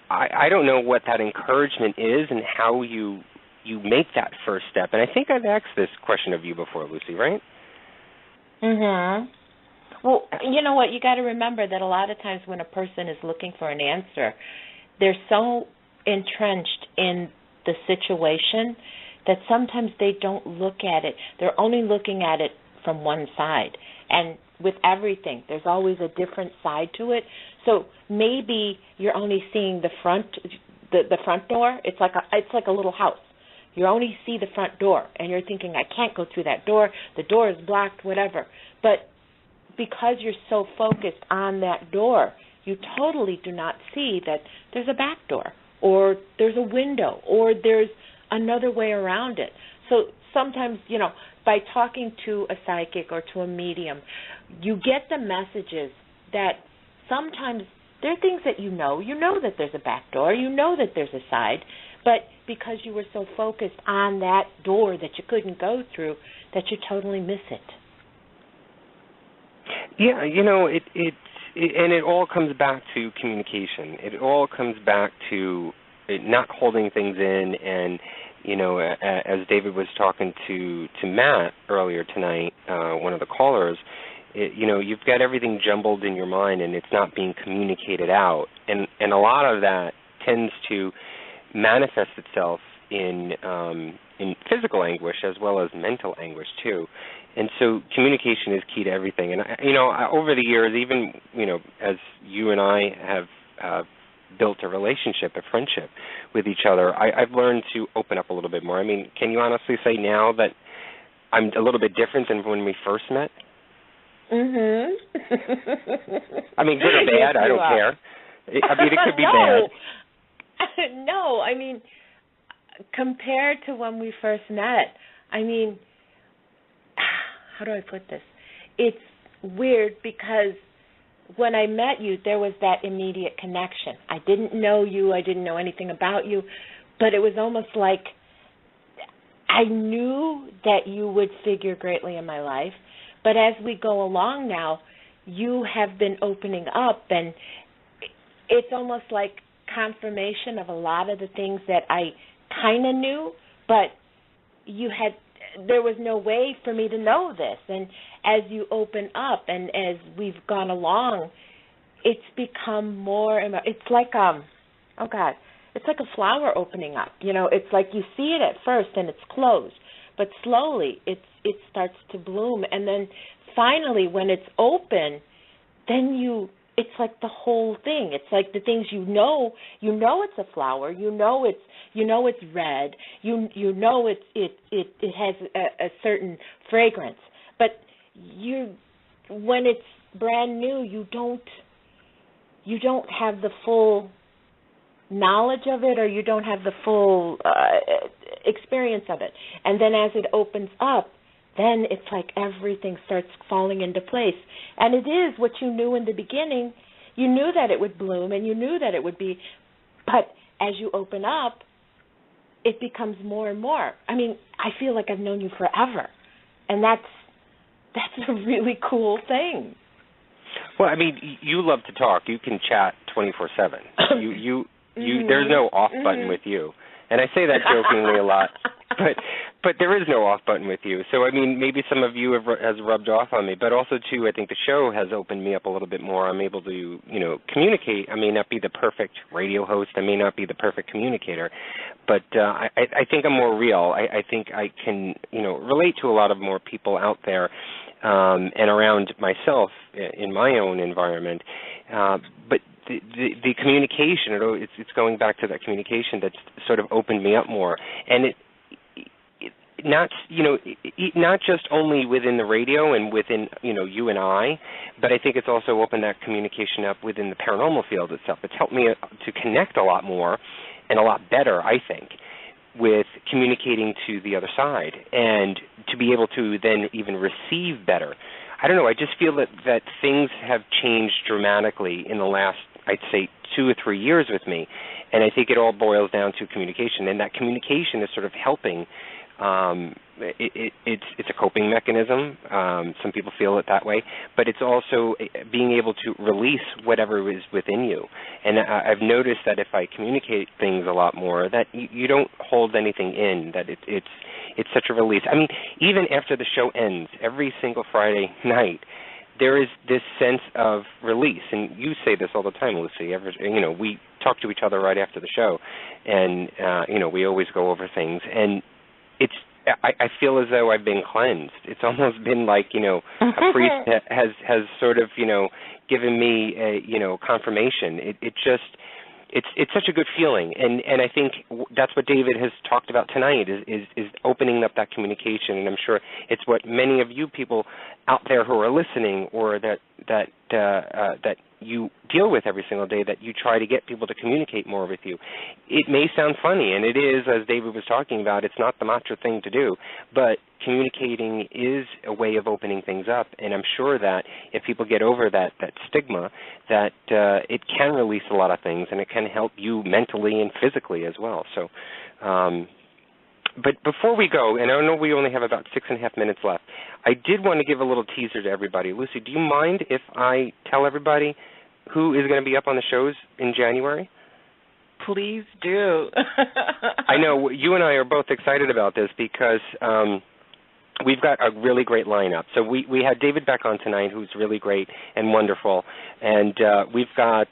I don't know what that encouragement is and how you make that first step. And I think I've asked this question of you before, Lucy, right? Mm-hmm. Well, you know what? You got to remember that a lot of times when a person is looking for an answer, they're so entrenched in the situation that sometimes they don't look at it. They're only looking at it from one side. And with everything, there's always a different side to it. So maybe you're only seeing the front door. It's like a little house. You only see the front door, and you're thinking, I can't go through that door. The door is blocked, whatever. But because you're so focused on that door, you totally do not see that there's a back door, or there's a window, or there's another way around it. So sometimes, you know, by talking to a psychic or to a medium, you get the messages that sometimes there are things that you know that there's a back door, you know that there's a side, but because you were so focused on that door that you couldn't go through, that you totally miss it. Yeah, you know, and it all comes back to communication. It all comes back to not holding things in, and, you know, as David was talking to Matt earlier tonight, one of the callers, you know, you've got everything jumbled in your mind and it's not being communicated out. And a lot of that tends to manifest itself in physical anguish as well as mental anguish too. And so communication is key to everything. And, you know, over the years, even, you know, as you and I have built a relationship, a friendship with each other, I've learned to open up a little bit more. I mean, can you honestly say now that I'm a little bit different than when we first met? Mhm. I mean, good or bad, I don't care. I mean, it could be bad. No, I mean, compared to when we first met, I mean, how do I put this? weird because when I met you, there was that immediate connection. I didn't know you. I didn't know anything about you, but it was almost like I knew that you would figure greatly in my life. But as we go along now, you have been opening up, and it's almost like confirmation of a lot of the things that I kind of knew, but there was no way for me to know this. And as you open up and as we've gone along, it's become more and more. It's like it's like a flower opening up. It's like you see it at first and it's closed, but slowly it starts to bloom, and then finally when it's open, then it's like the whole thing. It's like the things you know it's a flower, it's red, you know it has a certain fragrance, but when it's brand new, you don't have the full knowledge of it, or you don't have the full experience of it. And then as it opens up, then it's like everything starts falling into place. And it is what you knew in the beginning. You knew that it would bloom, and you knew that it would be, but as you open up, it becomes more and more. I mean, I feel like I've known you forever, and that's a really cool thing. Well, I mean, you love to talk. You can chat 24/7. You there's no off button with you. And I say that jokingly a lot, but there is no off button with you. So, I mean, maybe some of you has rubbed off on me, but also, too, I think the show has opened me up a little bit more. I'm able to, communicate. I may not be the perfect radio host. I may not be the perfect communicator, but I think I'm more real. I think I can, relate to a lot of more people out there and around myself in my own environment. But the communication, it's going back to that communication that's sort of opened me up more, and it not just only within the radio and within you and I, but I think it's also opened that communication up within the paranormal field itself. It's helped me to connect a lot more and a lot better, I think, with communicating to the other side, and to be able to then even receive better. I don't know, I just feel that things have changed dramatically in the last, I'd say, 2 or 3 years with me, and I think it all boils down to communication, and that communication is sort of helping. It's a coping mechanism. Some people feel it that way, but it's also being able to release whatever is within you. And I've noticed that if I communicate things a lot more, that you don't hold anything in. That it's such a release. I mean, even after the show ends, every single Friday night, there is this sense of release, and you say this all the time, Lucy. We talk to each other right after the show, and we always go over things, and I feel as though I've been cleansed. It's almost been like a priest has sort of given me a confirmation. It's such a good feeling, and I think that's what David has talked about tonight is opening up that communication, and I'm sure it's what many of you people out there who are listening, or that you deal with every single day, that you try to get people to communicate more with you. It may sound funny, and it is, as David was talking about, it's not the macho thing to do, but communicating is a way of opening things up, and I'm sure that if people get over that stigma, that it can release a lot of things, and it can help you mentally and physically as well. So, but before we go, and I know we only have about 6.5 minutes left, I did want to give a little teaser to everybody. Lucy, do you mind if I tell everybody who is going to be up on the shows in January? Please do. I know you and I are both excited about this because we've got a really great lineup. So we had David Beck on tonight, who's really great and wonderful, and we've got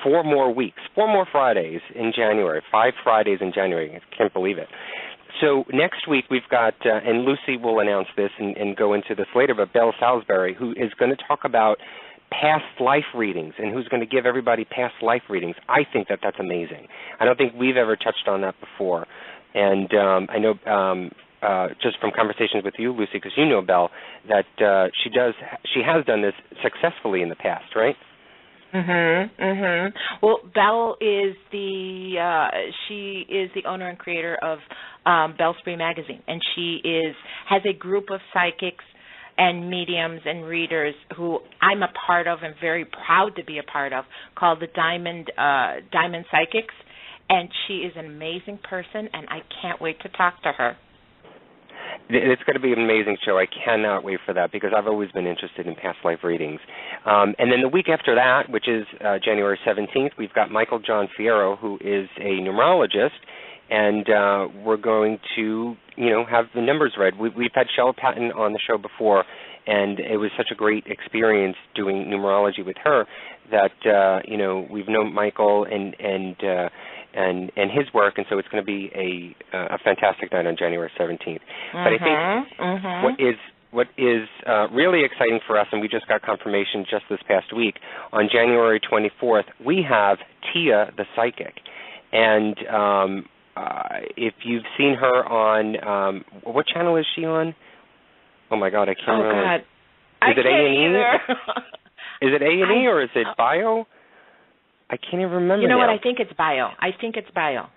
4 more weeks, 4 more Fridays in January, 5 Fridays in January. I can't believe it. So next week we've got, and Lucy will announce this and go into this later, but Belle Salisbury, who is going to talk about past life readings and who's going to give everybody past life readings. I think that's amazing. I don't think we've ever touched on that before. And I know just from conversations with you, Lucy, because you know Belle, that she has done this successfully in the past, right? Well, Belle is she is the owner and creator of Belle Spree magazine, and she has a group of psychics and mediums and readers who I'm a part of and very proud to be a part of, called the Diamond Psychics, and she is an amazing person, and I can't wait to talk to her. It's going to be an amazing show. I cannot wait for that because I've always been interested in past life readings. And then the week after that, which is January 17th, we've got Michael John Fierro, who is a numerologist, and we're going to, have the numbers read. We've had Shell Patton on the show before, and it was such a great experience doing numerology with her that, we've known Michael and his work, and so it's going to be a fantastic night on January 17th. But I think what is really exciting for us, and we just got confirmation just this past week, on January 24th, we have Tia the Psychic. And if you've seen her on, what channel is she on? Oh, my God, I can't remember. God. Is it A&E? Is it A&E or is it Bio? I can't even remember. You know now. what? I think it's Bio.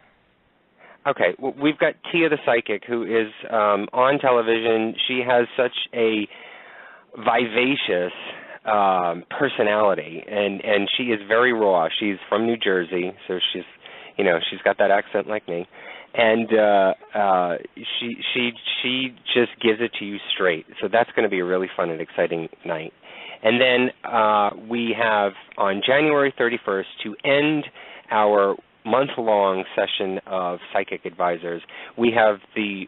Okay. Well, we've got Tia the Psychic, who is on television. She has such a vivacious personality, and she is very raw. She's from New Jersey, so she's got that accent like me, and she just gives it to you straight. So that's going to be a really fun and exciting night. And then we have on January 31st, to end our month-long session of psychic advisors, we have the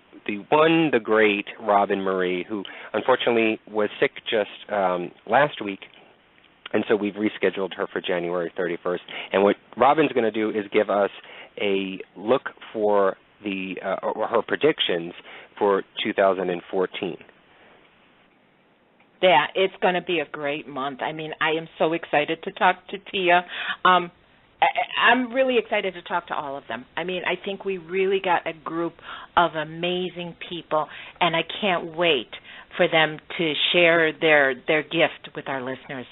great Robin Marie, who unfortunately was sick just last week, and so we've rescheduled her for January 31st. And what Robin's going to do is give us a look for her predictions for 2014. Yeah, it's going to be a great month. I mean, I am so excited to talk to Tia. I'm really excited to talk to all of them. I mean, I think we really got a group of amazing people, and I can't wait for them to share their gift with our listeners.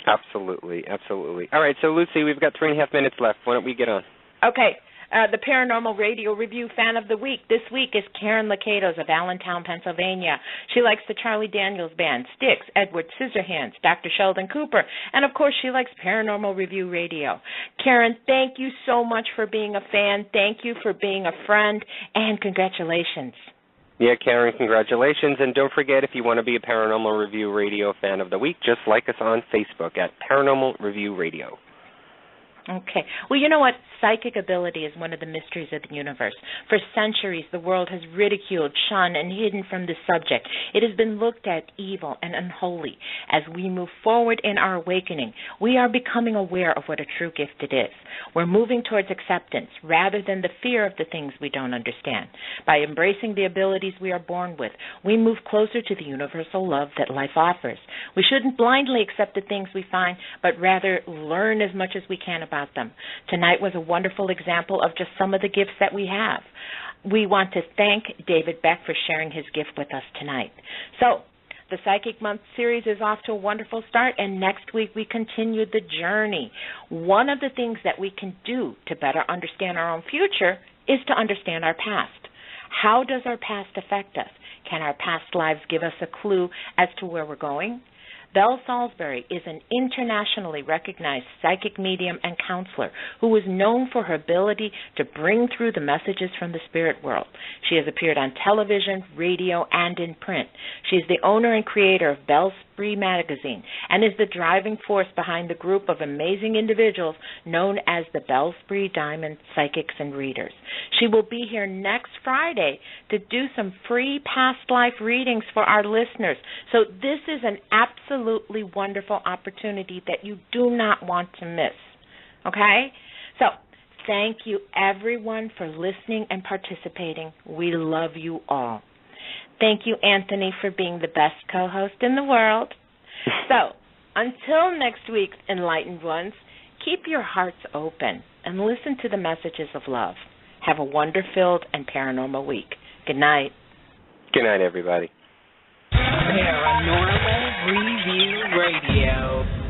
Absolutely, absolutely. All right, so Lucy, we've got 3.5 minutes left. Why don't we get on? Okay. The Paranormal Radio Review Fan of the Week this week is Karen Lakatos of Allentown, Pennsylvania. She likes the Charlie Daniels Band, Styx, Edward Scissorhands, Dr. Sheldon Cooper, and, of course, she likes Paranormal Review Radio. Karen, thank you so much for being a fan. Thank you for being a friend, and congratulations. Yeah, Karen, congratulations. And don't forget, if you want to be a Paranormal Review Radio Fan of the Week, just like us on Facebook at Paranormal Review Radio. Okay. Well, you know what? Psychic ability is one of the mysteries of the universe. For centuries, the world has ridiculed, shunned, and hidden from this subject. It has been looked at evil and unholy. As we move forward in our awakening, we are becoming aware of what a true gift it is. We're moving towards acceptance rather than the fear of the things we don't understand. By embracing the abilities we are born with, we move closer to the universal love that life offers. We shouldn't blindly accept the things we find, but rather learn as much as we can about them. Tonight was a wonderful example of just some of the gifts that we have. We want to thank David Beck for sharing his gift with us tonight. So, the Psychic Month series is off to a wonderful start, and next week we continue the journey. One of the things that we can do to better understand our own future is to understand our past. How does our past affect us? Can our past lives give us a clue as to where we're going? Belle Salisbury is an internationally recognized psychic medium and counselor who is known for her ability to bring through the messages from the spirit world. She has appeared on television, radio, and in print. She is the owner and creator of Belle Spree magazine and is the driving force behind the group of amazing individuals known as the Belle Spree Diamond Psychics and Readers. She will be here next Friday to do some free past life readings for our listeners. So this is an absolutely wonderful opportunity that you do not want to miss. Okay? So thank you, everyone, for listening and participating. We love you all. Thank you, Anthony, for being the best co-host in the world. So until next week, enlightened ones, keep your hearts open and listen to the messages of love. Have a wonder-filled and paranormal week. Good night. Good night, everybody. Paranormal Review Radio.